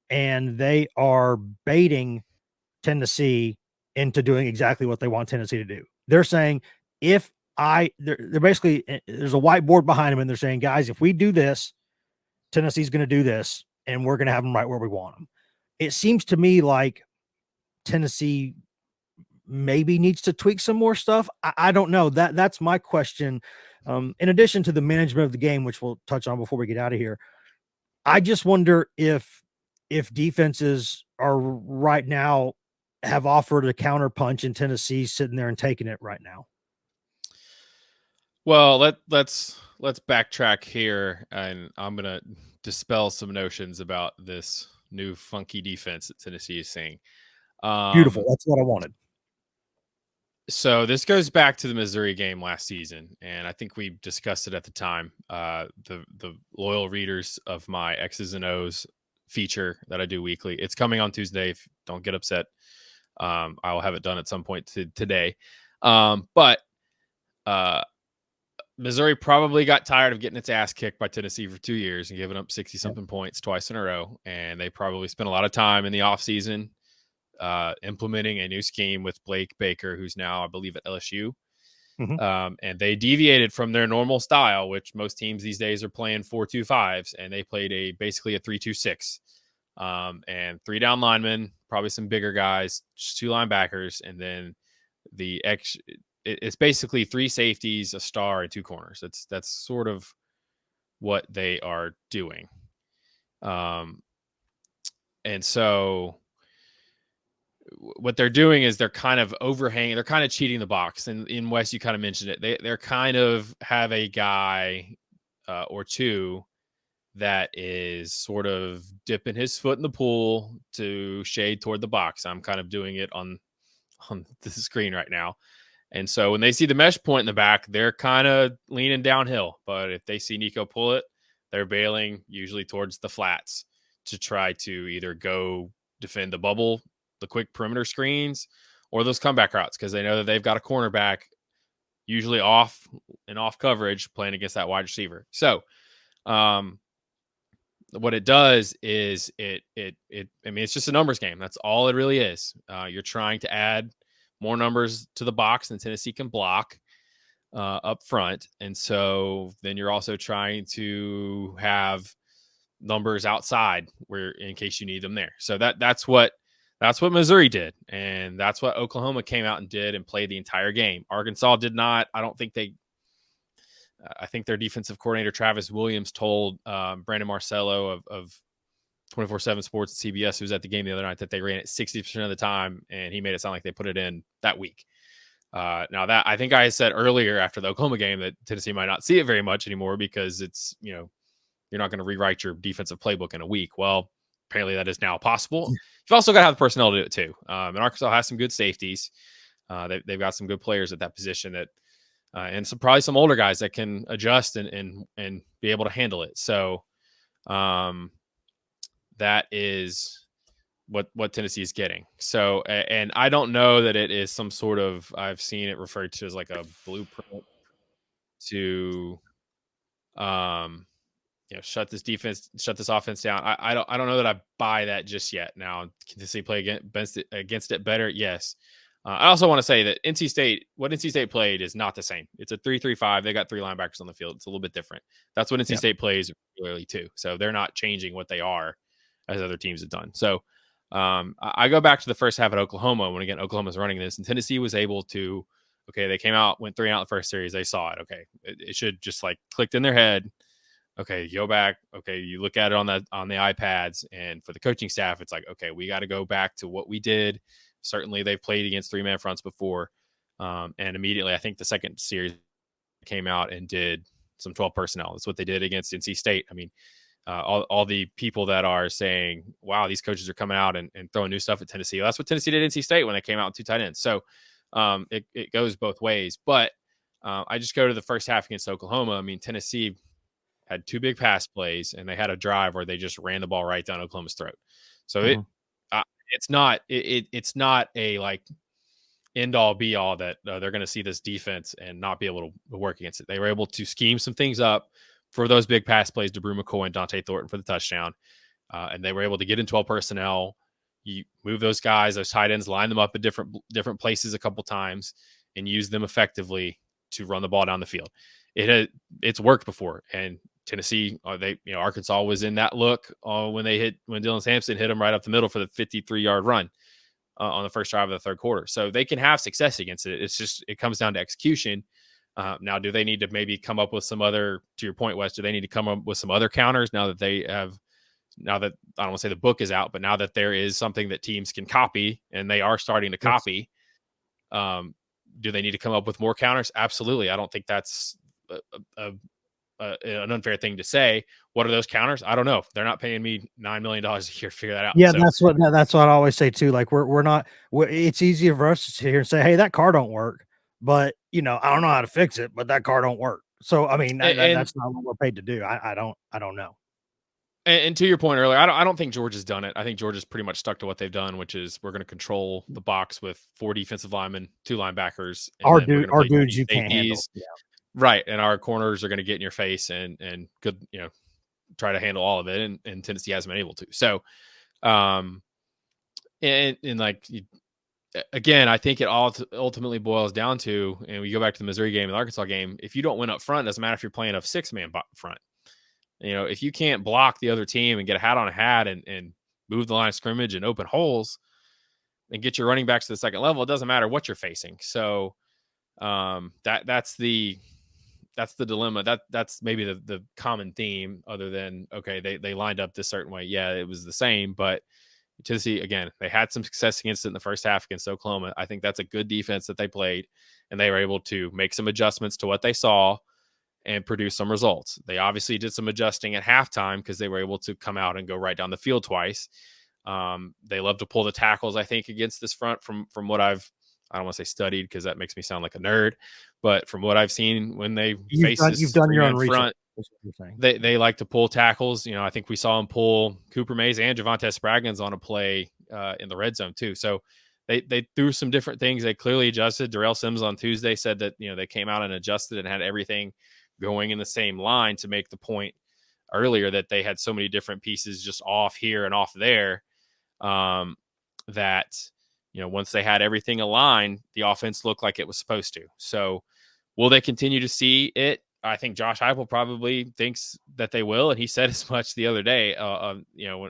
and they are baiting Tennessee into doing exactly what they want Tennessee to do. They're saying, they're basically, there's a whiteboard behind them, and they're saying, guys, if we do this, Tennessee's going to do this, and we're going to have them right where we want them. It seems to me like Tennessee maybe needs to tweak some more stuff. I don't know. That's my question. In addition to the management of the game, which we'll touch on before we get out of here, I just wonder if defenses are right now have offered a counter punch, and Tennessee sitting there and taking it right now. Well, let's backtrack here, and I'm gonna dispel some notions about this new funky defense that Tennessee is seeing. Beautiful. That's what I wanted. So this goes back to the Missouri game last season, and I think we discussed it at the time. The loyal readers of my X's and O's feature that I do weekly, it's coming on Tuesday. Don't get upset. I will have it done at some point today. But Missouri probably got tired of getting its ass kicked by Tennessee for 2 years and giving up 60-something points twice in a row, and they probably spent a lot of time in the offseason implementing a new scheme with Blake Baker, who's now, I believe, at LSU. Mm-hmm. And they deviated from their normal style, which most teams these days are playing 4-2-5s, and they played basically a 3-2-6. And 3 down linemen, probably some bigger guys, just 2 linebackers, and then it's basically 3 safeties, a star, and 2 corners. That's sort of what they are doing. And so what they're doing is they're kind of overhanging. They're kind of cheating the box. And in West, you kind of mentioned it. They're kind of have a guy or two that is sort of dipping his foot in the pool to shade toward the box. I'm kind of doing it on on the screen right now. And so when they see the mesh point in the back, they're kind of leaning downhill. But if they see Nico pull it, they're bailing usually towards the flats to try to either go defend the bubble, the quick perimeter screens, or those comeback routes, because they know that they've got a cornerback usually off coverage playing against that wide receiver. So what it does is it's just a numbers game. That's all it really is. You're trying to add more numbers to the box than Tennessee can block up front. And so then you're also trying to have numbers outside where in case you need them there. So that's what Missouri did. And that's what Oklahoma came out and did and played the entire game. Arkansas did not. I think their defensive coordinator, Travis Williams, told Brandon Marcello of 247 Sports at CBS, who was at the game the other night, that they ran it 60% of the time, and he made it sound like they put it in that week. Now that I think I said earlier after the Oklahoma game that Tennessee might not see it very much anymore because it's, you're not going to rewrite your defensive playbook in a week. Well, apparently that is now possible. You've also got to have the personnel to do it too. And Arkansas has some good safeties. They've got some good players at that position that, and probably some older guys that can adjust and be able to handle it. So that is what Tennessee is getting. So, and I don't know that it is some sort of, I've seen it referred to as like a blueprint to, shut this offense down. I don't know that I buy that just yet. Now, can Tennessee play against it better? Yes. I also want to say that what NC State played is not the same. It's a 3-3-5. They got 3 linebackers on the field. It's a little bit different. That's what NC State plays regularly too. So they're not changing what they are as other teams have done. So I go back to the first half at Oklahoma when, again, Oklahoma's running this, and Tennessee was able to, they came out, went 3 and out the first series. They saw it. Okay. It should just like clicked in their head. Okay, you go back. Okay, you look at it on the iPads, and for the coaching staff, it's like, okay, we got to go back to what we did. Certainly, they've played against 3-man fronts before, and immediately, I think the second series came out and did some 12 personnel. That's what they did against NC State. I mean, all the people that are saying, "Wow, these coaches are coming out and throwing new stuff at Tennessee." Well, that's what Tennessee did at NC State when they came out with 2 tight ends. So it goes both ways. But I just go to the first half against Oklahoma. I mean, Tennessee had 2 big pass plays, and they had a drive where they just ran the ball right down Oklahoma's throat. So it's not a like end all be all that they're going to see this defense and not be able to work against it. They were able to scheme some things up for those big pass plays to Brew McCoy and Dante Thornton for the touchdown. And they were able to get in 12 personnel. You move those guys, those tight ends, line them up at different places a couple times and use them effectively to run the ball down the field. It's worked before. And Tennessee, Arkansas was in that look when Dylan Sampson hit them right up the middle for the 53-yard run on the first drive of the third quarter. So they can have success against it. It's just, it comes down to execution. Now, do they need to maybe come up with some other, to your point, Wes, do they need to come up with some other counters now that I don't want to say the book is out, but now that there is something that teams can copy and they are starting to copy, do they need to come up with more counters? Absolutely. I don't think that's an unfair thing to say. What are those counters? I don't know. They're not paying me $9 million a year to figure that out. Yeah, so. that's what I always say too. Like we're not. It's easier for us to sit here and say, "Hey, that car don't work," but I don't know how to fix it. But that car don't work. So I mean, that's not what we're paid to do. I don't know. And to your point earlier, I don't think Georgia's done it. I think Georgia's pretty much stuck to what they've done, which is we're going to control the box with 4 defensive linemen, 2 linebackers. Our dudes you can't handle. Yeah. Right. And our corners are going to get in your face and good, try to handle all of it. And Tennessee hasn't been able to. So, again, I think it all ultimately boils down to, and we go back to the Missouri game and the Arkansas game, if you don't win up front, it doesn't matter if you're playing a 6-man front. If you can't block the other team and get a hat on a hat and move the line of scrimmage and open holes and get your running backs to the second level, it doesn't matter what you're facing. So that's the dilemma. That's maybe the common theme, other than, okay, they lined up this certain way. Yeah, it was the same, but Tennessee, again, they had some success against it in the first half against Oklahoma. I think that's a good defense that they played, and they were able to make some adjustments to what they saw and produce some results. They obviously did some adjusting at halftime because they were able to come out and go right down the field twice. They love to pull the tackles, I think, against this front from what I've I don't want to say studied because that makes me sound like a nerd, but from what I've seen when they you've done your own research. They like to pull tackles. I think we saw him pull Cooper Mays and Javonte Spraggins on a play in the red zone too. So they threw some different things. They clearly adjusted. Darrell Sims on Tuesday said that they came out and adjusted and had everything going in the same line to make the point earlier that they had so many different pieces just off here and off there that once they had everything aligned, the offense looked like it was supposed to. So will they continue to see it? I think Josh Heupel probably thinks that they will, and he said as much the other day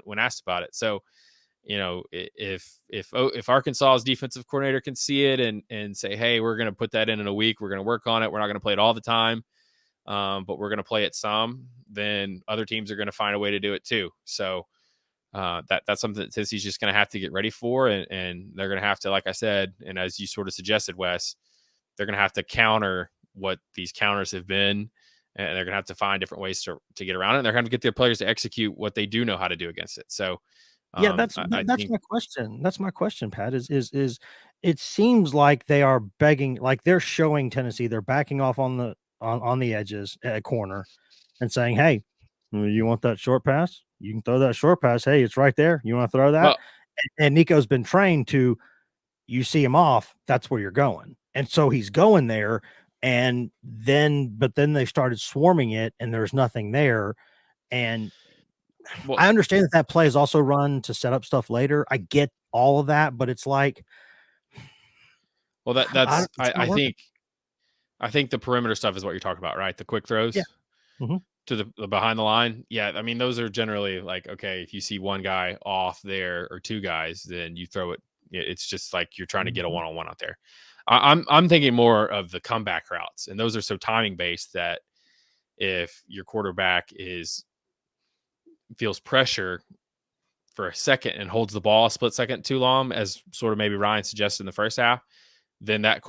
when asked about it. So if Arkansas's defensive coordinator can see it and say, hey, we're going to put that in a week, we're going to work on it, we're not going to play it all the time, but we're going to play it some, then other teams are going to find a way to do it too. So that's something that Tennessee's just going to have to get ready for, and they're going to have to, like I said, and as you sort of suggested, Wes, they're going to have to counter what these counters have been, and they're going to have to find different ways to get around it. And they're going to get their players to execute what they do know how to do against it. So that's my question. That's my question, Pat, is it seems like they are begging, like they're showing Tennessee, they're backing off on the edges at corner and saying, hey, you want that short pass? You can throw that short pass. Hey, it's right there. You want to throw that? Well, and Nico's been trained to, you see him off, that's where you're going. And so he's going there. But then they started swarming it and there's nothing there. And I understand that play is also run to set up stuff later. I get all of that, but it's like, well, I think the perimeter stuff is what you're talking about, right? The quick throws to the behind the line. Yeah. I mean, those are generally like, okay, if you see one guy off there or two guys, then you throw it. It's just like you're trying to get a one-on-one out there. I'm thinking more of the comeback routes, and those are so timing based that if your quarterback feels pressure for a second and holds the ball a split second too long, as sort of maybe Ryan suggested in the first half, then that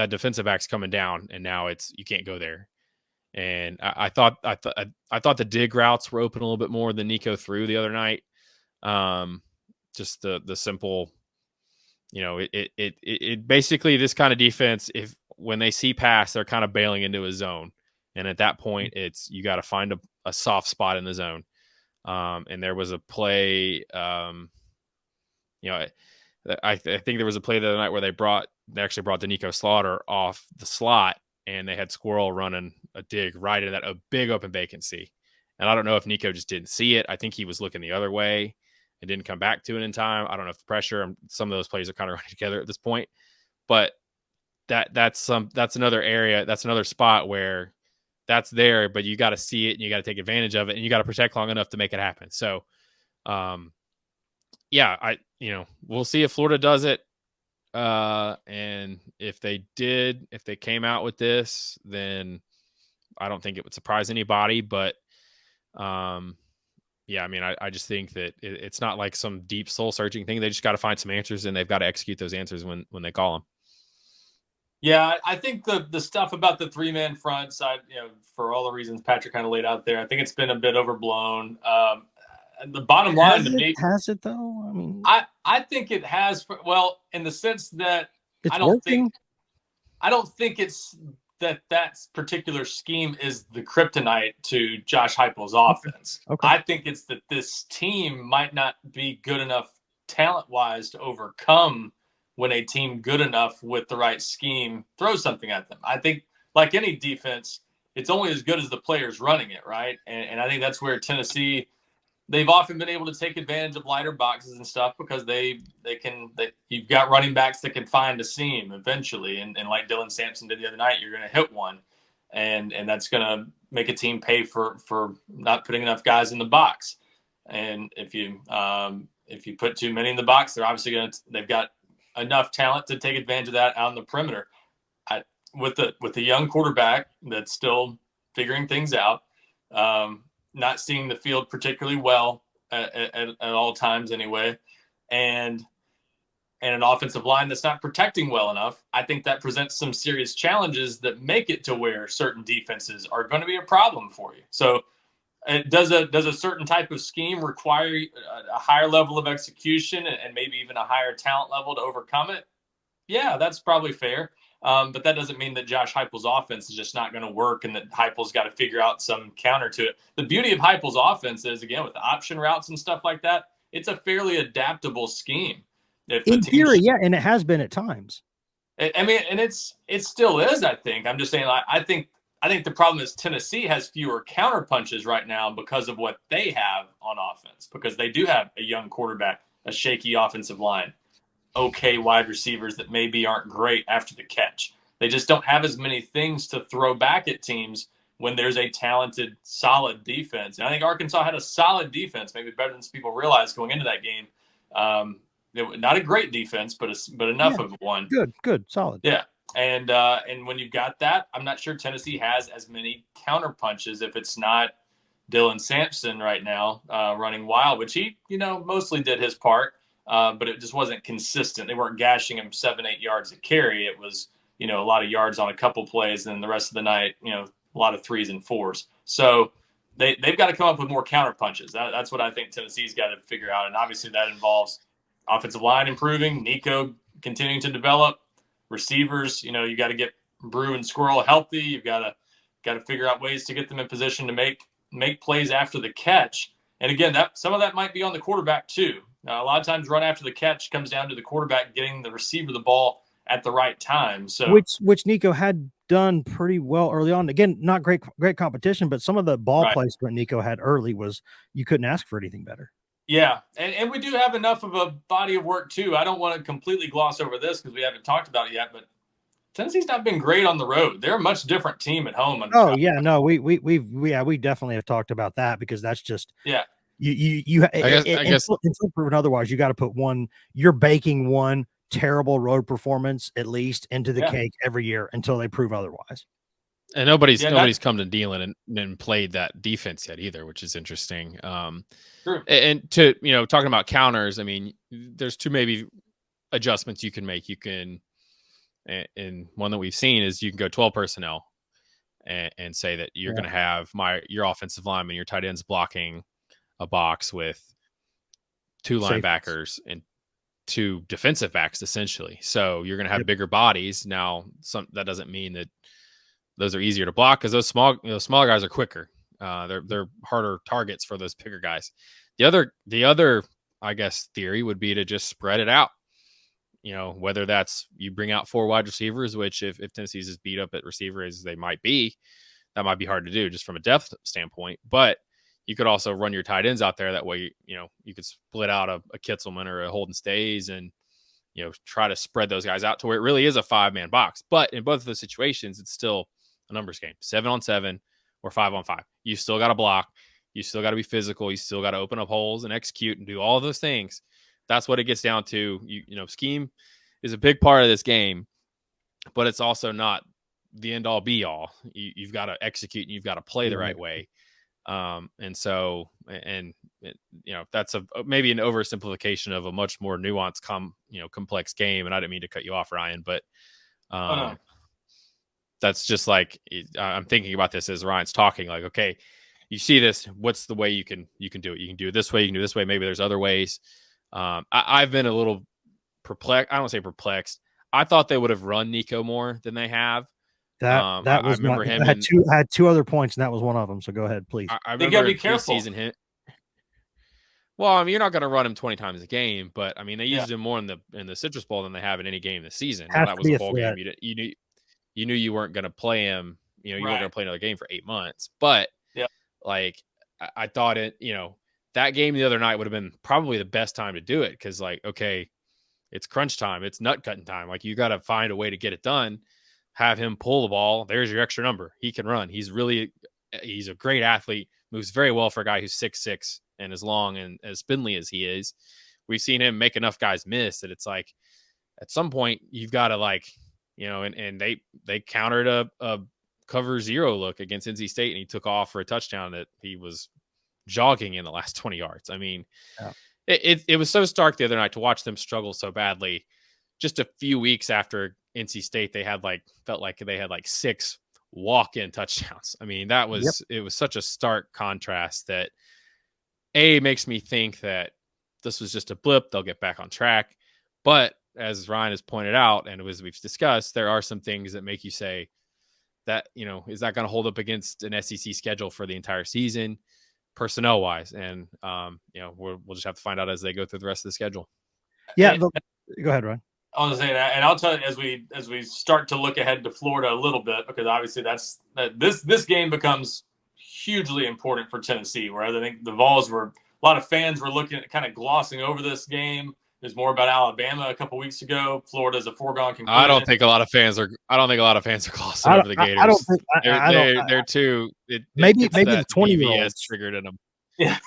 defensive back's coming down, and now you can't go there. And I thought the dig routes were open a little bit more than Nico threw the other night. Just the simple. It basically, this kind of defense, if when they see pass, they're kind of bailing into a zone. And at that point, you got to find a soft spot in the zone. And there was a play, I think there was a play the other night where they actually brought Nico Slaughter off the slot, and they had Squirrel running a dig right into a big open vacancy. And I don't know if Nico just didn't see it. I think he was looking the other way and didn't come back to it in time. I don't know if the pressure, some of those plays are kind of running together at this point, but that's another area. That's another spot where that's there, but you got to see it and you got to take advantage of it and you got to protect long enough to make it happen. So, we'll see if Florida does it. And if they came out with this, then I don't think it would surprise anybody, but, I mean, I just think that it's not like some deep soul searching thing. They just got to find some answers, and they've got to execute those answers when they call them. Yeah, I think the stuff about the 3-man front side, for all the reasons Patrick kind of laid out there, I think it's been a bit overblown. The bottom line has it though? I mean, I think it has. Well, in the sense that I don't think it's that particular scheme is the kryptonite to Josh Heupel's offense. Okay. I think it's that this team might not be good enough talent-wise to overcome when a team good enough with the right scheme throws something at them. I think, like any defense, it's only as good as the players running it, right? And I think that's where Tennessee, they've often been able to take advantage of lighter boxes and stuff because you've got running backs that can find a seam eventually. And like Dylan Sampson did the other night, you're going to hit one. And that's going to make a team pay for not putting enough guys in the box. And if you put too many in the box, they're obviously they've got enough talent to take advantage of that out on the perimeter. With a young quarterback that's still figuring things out, not seeing the field particularly well at all times anyway, and an offensive line that's not protecting well enough, I think that presents some serious challenges that make it to where certain defenses are going to be a problem for you. So does a certain type of scheme require a higher level of execution and maybe even a higher talent level to overcome it? Yeah, that's probably fair. But that doesn't mean that Josh Heupel's offense is just not going to work and that Heupel's got to figure out some counter to it. The beauty of Heupel's offense is, again, with the option routes and stuff like that, it's a fairly adaptable scheme. If in theory, yeah, and it has been at times. I mean, and it still is, I think. I'm just saying, I think the problem is Tennessee has fewer counter punches right now because of what they have on offense, because they do have a young quarterback, a shaky offensive line, okay wide receivers that maybe aren't great after the catch. They just don't have as many things to throw back at teams when there's a talented, solid defense. And I think Arkansas had a solid defense, maybe better than people realized going into that game. Not a great defense, but enough of one. Good, solid. Yeah. And when you've got that, I'm not sure Tennessee has as many counter punches if it's not Dylan Sampson right now running wild, which he, mostly did his part, but it just wasn't consistent. They weren't gashing him 7-8 yards a carry. It was, a lot of yards on a couple plays, and the rest of the night, a lot of 3s and 4s. So they've got to come up with more counter punches. That's what I think Tennessee's got to figure out, and obviously that involves offensive line improving, Nico continuing to develop, receivers. You got to get Brew and Squirrel healthy. You've got to figure out ways to get them in position to make plays after the catch. And again, some of that might be on the quarterback too. A lot of times, run after the catch comes down to the quarterback getting the receiver the ball at the right time. So which Nico had done pretty well early on. Again, not great competition, but some of the ball placement Nico had early was you couldn't ask for anything better. Yeah, and we do have enough of a body of work too. I don't want to completely gloss over this because we haven't talked about it yet, but Tennessee's not been great on the road. They're a much different team at home. Oh yeah, no, we definitely have talked about that because that's just you. I guess until proven otherwise, you got to put you're baking one terrible road performance at least into the cake every year until they prove otherwise. And nobody's come to Dealing and played that defense yet either, which is interesting. True. And to talking about counters, I mean, there's two maybe adjustments you can make. You can, and one that we've seen is you can go 12 personnel and say that you're going to have your offensive lineman, your tight ends blocking a box with 2 linebackers and 2 defensive backs essentially. So you're going to have bigger bodies. Now, that doesn't mean that those are easier to block because those smaller guys are quicker. They're harder targets for those bigger guys. The other, I guess, theory would be to just spread it out. Whether that's you bring out 4 wide receivers, which if Tennessee's as beat up at receiver as they might be, that might be hard to do just from a depth standpoint. But you could also run your tight ends out there. That way, you could split out a Kitzelman or a Holden Stays and, try to spread those guys out to where it really is a 5-man box. But in both of those situations, it's still a numbers game, 7-on-7 or 5-on-5. You still got to block. You still got to be physical. You still got to open up holes and execute and do all of those things. That's what it gets down to. Scheme is a big part of this game, but it's also not the end all be all. You've got to execute and you've got to play the right way. That's maybe an oversimplification of a much more nuanced, complex game. And I didn't mean to cut you off, Ryan, but that's just like I'm thinking about this as Ryan's talking. Like, okay, you see this. What's the way you can do it? You can do it this way. You can do it this way. Maybe there's other ways. I've been a little perplexed. I don't say perplexed. I thought they would have run Nico more than they have. That was I remember him. I had 2 other points, and that was one of them. So go ahead, please. I remember gotta be careful. Well, I mean, you're not going to run him 20 times a game, but I mean, they used him more in the Citrus Bowl than they have in any game this season. That was a bowl game. You knew you weren't going to play him. You weren't going to play another game for 8 months. But I thought that game the other night would have been probably the best time to do it because, okay, it's crunch time, it's nut cutting time. Like, you got to find a way to get it done. Have him pull the ball. There's your extra number. He can run. He's a great athlete. Moves very well for a guy who's 6'6" and as long and as spindly as he is. We've seen him make enough guys miss that it's like at some point you've got to and they countered a cover 0 look against NC State and he took off for a touchdown that he was jogging in the last 20 yards. I mean, it was so stark the other night to watch them struggle so badly. Just a few weeks after NC State, they felt like they had 6 walk-in touchdowns. I mean, it was such a stark contrast that makes me think that this was just a blip. They'll get back on track. But as Ryan has pointed out, and as we've discussed, there are some things that make you say that, is that going to hold up against an SEC schedule for the entire season, personnel wise? And, we'll just have to find out as they go through the rest of the schedule. Yeah. Go ahead, Ryan. I was saying that, and I'll tell you as we start to look ahead to Florida a little bit, because obviously this game becomes hugely important for Tennessee. Whereas I think the Vols a lot of fans were looking at kind of glossing over this game. There's more about Alabama a couple weeks ago. Florida's a foregone conclusion. I don't think a lot of fans are glossing over the Gators. I don't think they're too. Maybe the 20-year-olds triggered in them. Yeah.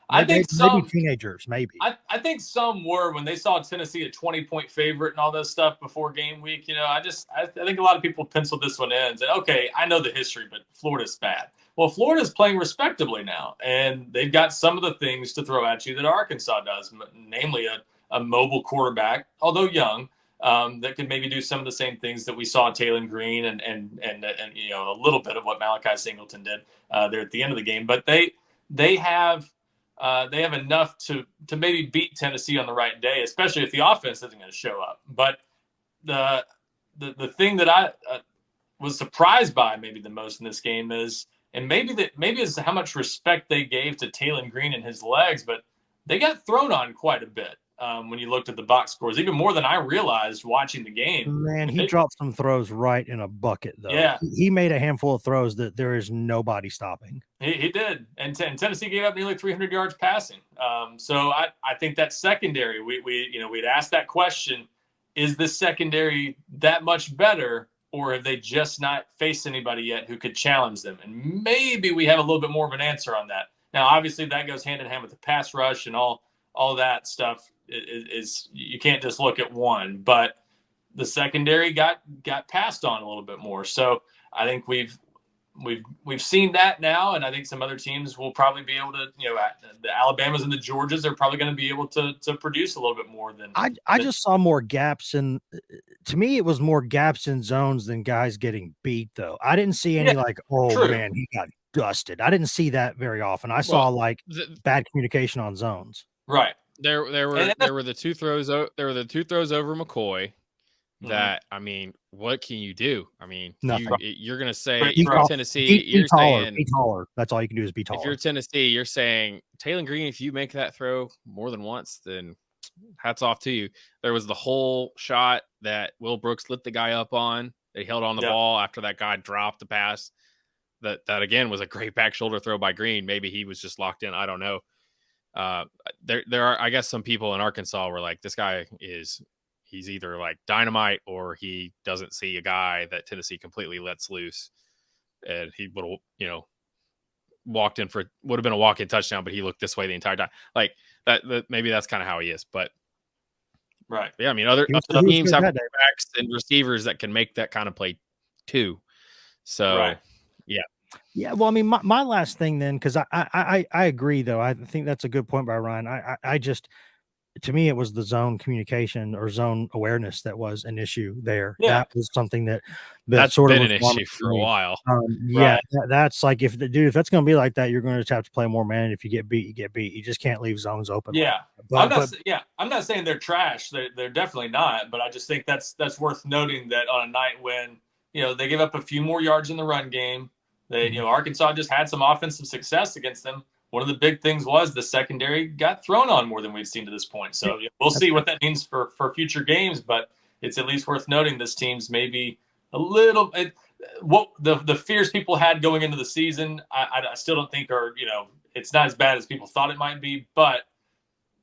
I think maybe teenagers, maybe. I think some were when they saw Tennessee a 20-point favorite and all this stuff before game week. I think a lot of people penciled this one in and said, okay, I know the history, but Florida's bad. Well, Florida's playing respectably now, and they've got some of the things to throw at you that Arkansas does, namely a mobile quarterback, although young, that could maybe do some of the same things that we saw Taylor Green and a little bit of what Malachi Singleton did there at the end of the game. But they have enough to maybe beat Tennessee on the right day, especially if the offense isn't going to show up. But the thing that I was surprised by maybe the most in this game is, and maybe is how much respect they gave to Taylor Green and his legs, but they got thrown on quite a bit when you looked at the box scores, even more than I realized watching the game. Man, he dropped some throws right in a bucket, though. Yeah. He made a handful of throws that there is nobody stopping. He did. And Tennessee gave up nearly 300 yards passing. So I think that secondary, we'd asked that question, is this secondary that much better, or have they just not faced anybody yet who could challenge them? And maybe we have a little bit more of an answer on that. Now, obviously, that goes hand in hand with the pass rush and all that stuff. Is you can't just look at one, but the secondary got passed on a little bit more. So I think we've seen that now, and I think some other teams will probably be able to, the Alabamas and the Georgias are probably going to be able to produce a little bit more than. I just saw more gaps to me, it was more gaps in zones than guys getting beat, though. I didn't see any true. Man, he got dusted. I didn't see that very often. I saw bad communication on zones. Right. There were the two throws. There were the two throws over McCoy. That I mean, what can you do? I mean, you're going to say if you're Tennessee, you're saying be taller. That's all you can do is be taller. If you're Tennessee, you're saying Taylor Green. If you make that throw more than once, then hats off to you. There was the whole shot that Will Brooks lit the guy up on. They held on the ball after that guy dropped the pass. That again was a great back shoulder throw by Green. Maybe he was just locked in. I don't know. There are, I guess, some people in Arkansas were like, this guy he's either like dynamite or he doesn't see a guy that Tennessee completely lets loose, and he would have, would have been a walk-in touchdown, but he looked this way the entire time. Like that maybe that's kind of how he is. But right, yeah, I mean, other teams have backs and receivers that can make that kind of play too. So right. Yeah, well, I mean, my last thing then, because I agree, though. I think that's a good point by Ryan. I just, to me, it was the zone communication or zone awareness that was an issue there. Yeah. That was something that's sort been of an issue for a while. Yeah, that's like if that's going to be like that, you're going to just have to play more man. If you get beat, you get beat. You just can't leave zones open. Yeah, I'm not saying they're trash. They're definitely not. But I just think that's worth noting that on a night when they give up a few more yards in the run game. Arkansas just had some offensive success against them. One of the big things was the secondary got thrown on more than we've seen to this point. So we'll see what that means for future games, but it's at least worth noting this team's maybe a little what the fears people had going into the season. I still don't think it's not as bad as people thought it might be, but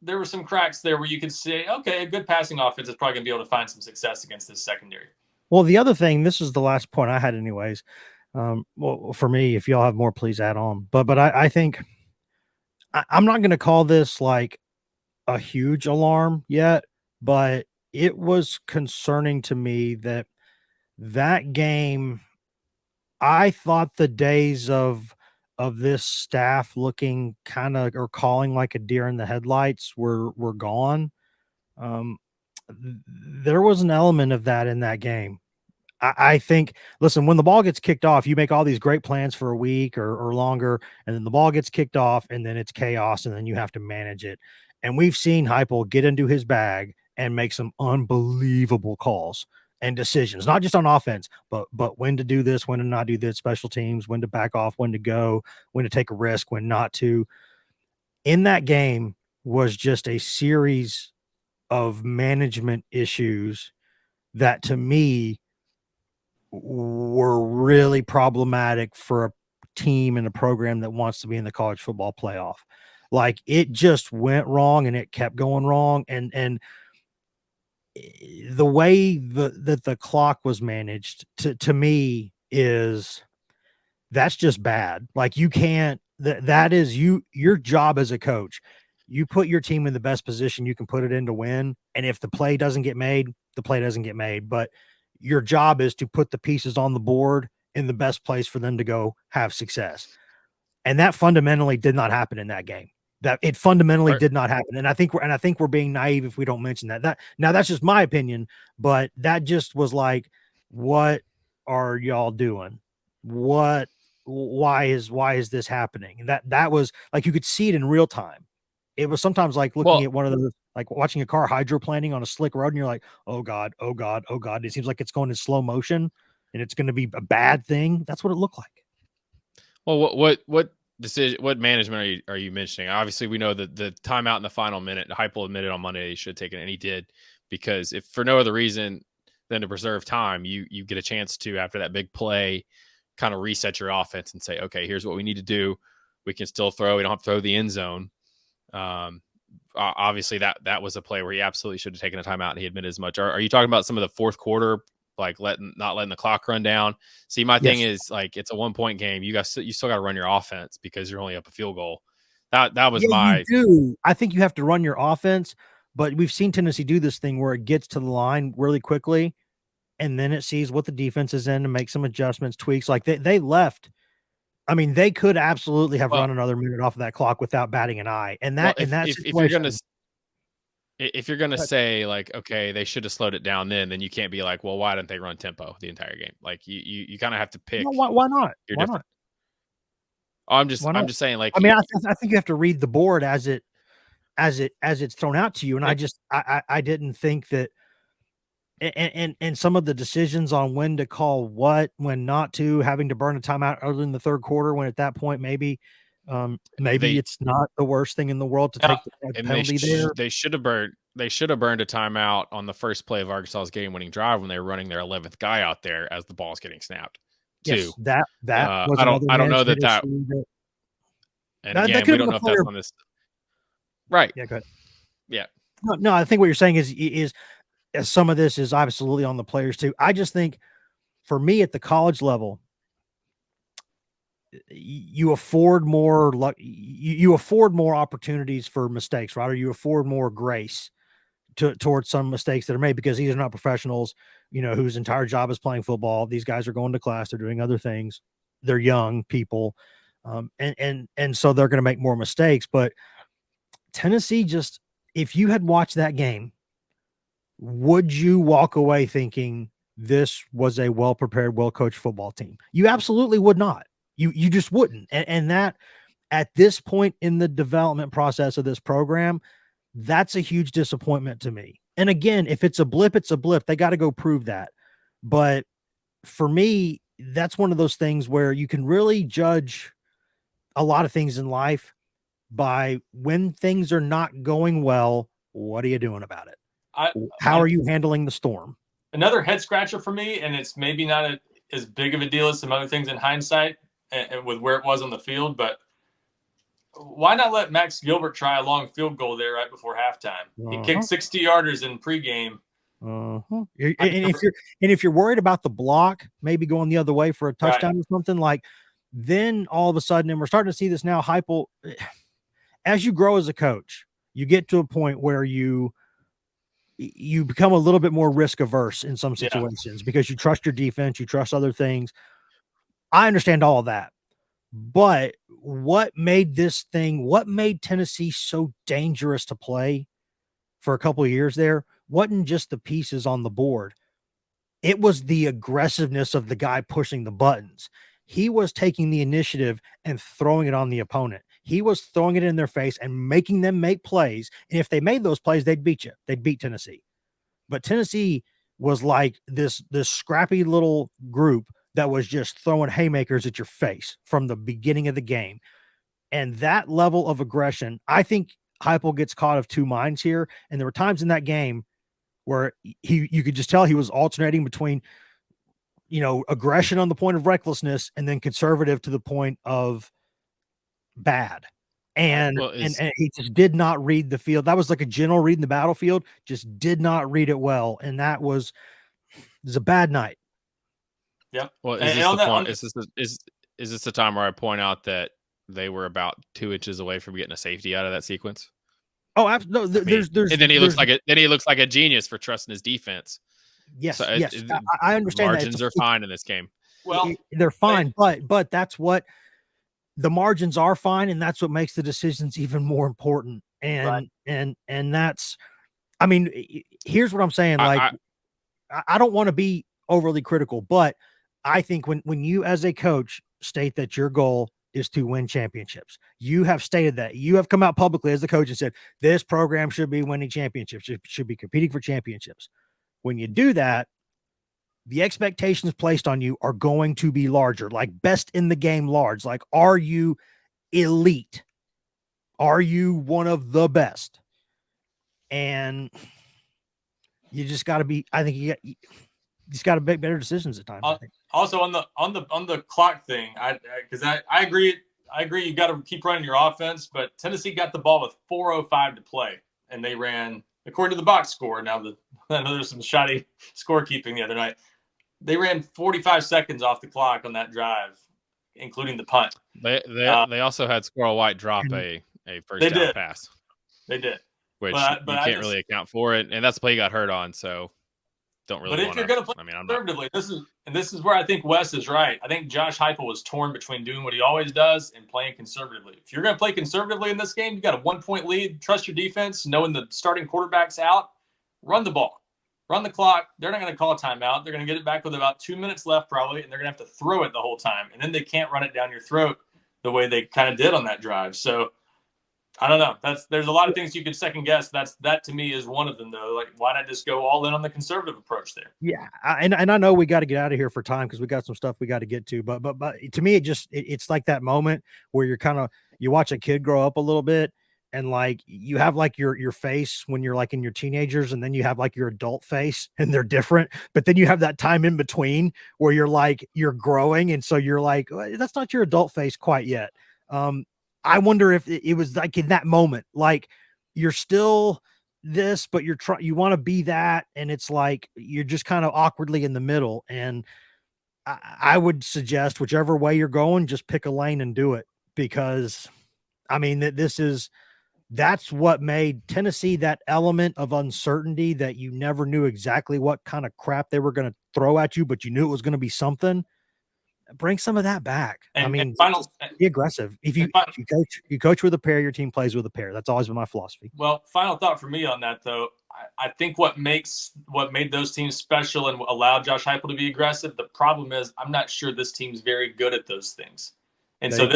there were some cracks there where you could say, okay, a good passing offense is probably going to be able to find some success against this secondary. Well, the other thing, this is the last point I had anyways. Well, for me, if y'all have more, please add on. But I think I'm not going to call this like a huge alarm yet, but it was concerning to me that game. I thought the days of this staff looking kind of or calling like a deer in the headlights were gone. There was an element of that in that game. I think, listen, when the ball gets kicked off, you make all these great plans for a week or longer, and then the ball gets kicked off, and then it's chaos, and then you have to manage it. And we've seen Heupel get into his bag and make some unbelievable calls and decisions, not just on offense, but when to do this, when to not do this, special teams, when to back off, when to go, when to take a risk, when not to. In that game was just a series of management issues that to me were really problematic for a team and a program that wants to be in the college football playoff. Like, it just went wrong and it kept going wrong. And the way that the clock was managed to me that's just bad. Like, you can't, that is your job as a coach. You put your team in the best position you can put it in to win. And if the play doesn't get made, the play doesn't get made. But your job is to put the pieces on the board in the best place for them to go have success. And that fundamentally did not happen in that game. That it fundamentally did not happen. And I think we're being naive if we don't mention that. Now that's just my opinion, but that just was like, what are y'all doing? Why is this happening? And that was like, you could see it in real time. It was sometimes like looking at one of those, like watching a car hydroplaning on a slick road, and you're like, oh God, oh God, oh God. It seems like it's going in slow motion and it's going to be a bad thing. That's what it looked like. Well, what decision, what management are you mentioning? Obviously, we know that the timeout in the final minute, Heupel admitted on Monday he should have taken it, and he did, because if for no other reason than to preserve time, you get a chance to, after that big play, kind of reset your offense and say, okay, here's what we need to do. We can still throw. We don't have to throw the end zone. Obviously, that was a play where he absolutely should have taken a timeout, and he admitted as much. Are you talking about some of the fourth quarter, like not letting the clock run down? See, my thing is, like, it's a 1-point game. You still got to run your offense because you're only up a field goal. That was my. You do. I think you have to run your offense, but we've seen Tennessee do this thing where it gets to the line really quickly, and then it sees what the defense is in and make some adjustments, tweaks. Like they left. I mean, they could absolutely have run another minute off of that clock without batting an eye. And if you're gonna say, like, okay, they should have slowed it down, then you can't be like, well, why didn't they run tempo the entire game? Like, you kind of have to pick. No, why not? Why not? I'm just saying, like, I mean, I think you have to read the board as it's thrown out to you. And I didn't think that. And some of the decisions on when to call what, when not to, having to burn a timeout early in the third quarter, when at that point maybe it's not the worst thing in the world to take the penalty there. They should have burned a timeout on the first play of Arkansas's game-winning drive when they were running their 11th guy out there as the ball's getting snapped. Yes, that was I don't know that. And again, we don't know if that's on this. Right. Yeah. Go ahead. Yeah. No. I think what you're saying is some of this is absolutely on the players too. I just think, for me, at the college level, you afford more luck. You afford more opportunities for mistakes, right? Or you afford more grace towards some mistakes that are made, because these are not professionals, whose entire job is playing football. These guys are going to class. They're doing other things. They're young people. And so they're going to make more mistakes. But Tennessee, just, if you had watched that game, would you walk away thinking this was a well-prepared, well-coached football team? You absolutely would not. You just wouldn't. And that, at this point in the development process of this program, that's a huge disappointment to me. And again, if it's a blip, it's a blip. They got to go prove that. But for me, that's one of those things where you can really judge a lot of things in life by when things are not going well. What are you doing about it? How are you handling the storm? Another head scratcher for me, and it's maybe not as big of a deal as some other things in hindsight and with where it was on the field, but why not let Max Gilbert try a long field goal there right before halftime? He kicked 60-yarders in pregame. And if you're worried about the block maybe going the other way for a touchdown or something, like, then all of a sudden, and we're starting to see this now, Heupel, as you grow as a coach, you get to a point where you become a little bit more risk averse in some situations because you trust your defense, you trust other things. I understand all of that. But what made Tennessee so dangerous to play for a couple of years there wasn't just the pieces on the board. It was the aggressiveness of the guy pushing the buttons. He was taking the initiative and throwing it on the opponent. He was throwing it in their face and making them make plays. And if they made those plays, they'd beat you. They'd beat Tennessee. but Tennessee was like this scrappy little group that was just throwing haymakers at your face from the beginning of the game. And that level of aggression, I think Heupel gets caught of two minds here. And there were times in that game where you could just tell he was alternating between, aggression on the point of recklessness and then conservative to the point of bad. And he just did not read the field. That was like a general reading the battlefield, just did not read it well. And it was a bad night. Yeah. Well, is this the point? Is this the time where I point out that they were about 2 inches away from getting a safety out of that sequence? Oh, absolutely. And then he looks like a genius for trusting his defense. Yes, so yes. I understand margins are fine in this game. Well, they're fine, but that's what the margins are fine, and that's what makes the decisions even more important. And that's, I mean, here's what I'm saying. Like, I don't want to be overly critical, but I think when you as a coach state that your goal is to win championships, you have stated that. You have come out publicly as the coach and said this program should be winning championships, should be competing for championships. When you do that, the expectations placed on you are going to be larger, like best in the game large. Like, are you elite? Are you one of the best? And you just got to be, I think you just got to make better decisions at times. Also on the clock thing, because I agree. You got to keep running your offense, but Tennessee got the ball with 4:05 to play, and they ran, according to the box score. Now I know there's some shoddy scorekeeping the other night. They ran 45 seconds off the clock on that drive, including the punt. They also had Squirrel White drop a first down pass. They did, which you can't really account for it, and that's the play he got hurt on. So don't really. But if you're going to play conservatively, this is where I think Wes is right. I think Josh Heupel was torn between doing what he always does and playing conservatively. If you're going to play conservatively in this game, you got a 1-point lead. Trust your defense, knowing the starting quarterback's out. Run the ball, run the clock. They're not going to call a timeout. They're going to get it back with about 2 minutes left probably, and they're going to have to throw it the whole time. And then they can't run it down your throat the way they kind of did on that drive. So I don't know. There's a lot of things you could second guess. That to me is one of them though. Like, why not just go all in on the conservative approach there? Yeah, and I know we got to get out of here for time because we got some stuff we got to get to. But to me, it's like that moment where you watch a kid grow up a little bit, and like you have like your face when you're like in your teenagers, and then you have like your adult face, and they're different. But then you have that time in between where you're growing, and so you're like, well, that's not your adult face quite yet. I wonder if it was like in that moment, like you're still this, but you want to be that. And it's like, you're just kind of awkwardly in the middle. And I would suggest whichever way you're going, just pick a lane and do it, because I mean, that's what made Tennessee that element of uncertainty that you never knew exactly what kind of crap they were going to throw at you, but you knew it was going to be something. Bring some of that back. Be aggressive. If you coach with a pair, your team plays with a pair. That's always been my philosophy. Well, final thought for me on that though. I think what made those teams special and allowed Josh Heupel to be aggressive. The problem is I'm not sure this team's very good at those things, and so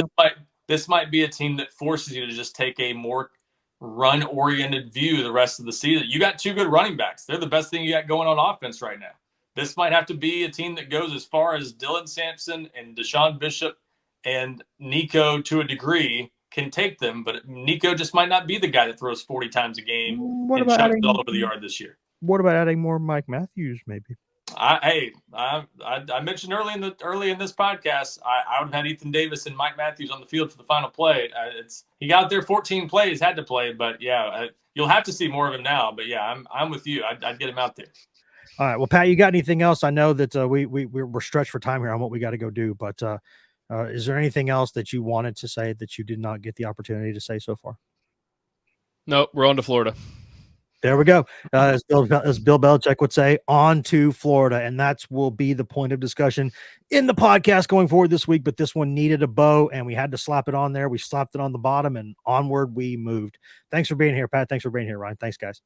this might be a team that forces you to just take a more run-oriented view the rest of the season. You got two good running backs. They're the best thing you got going on offense right now. This might have to be a team that goes as far as Dylan Sampson and Deshaun Bishop and Nico to a degree can take them, but Nico just might not be the guy that throws 40 times a game and chucks it all over the yard this year. What about adding more Mike Matthews, maybe? I mentioned early in this podcast, I would have had Ethan Davis and Mike Matthews on the field for the final play. He got there 14 plays, had to play, but yeah, you'll have to see more of him now. But yeah, I'm with you. I'd get him out there. All right. Well, Pat, you got anything else? I know that we're stretched for time here on what we got to go do, but is there anything else that you wanted to say that you did not get the opportunity to say so far? Nope. We're on to Florida. There we go. As Bill Belichick would say, on to Florida. And that will be the point of discussion in the podcast going forward this week. But this one needed a bow, and we had to slap it on there. We slapped it on the bottom, and onward we moved. Thanks for being here, Pat. Thanks for being here, Ryan. Thanks, guys.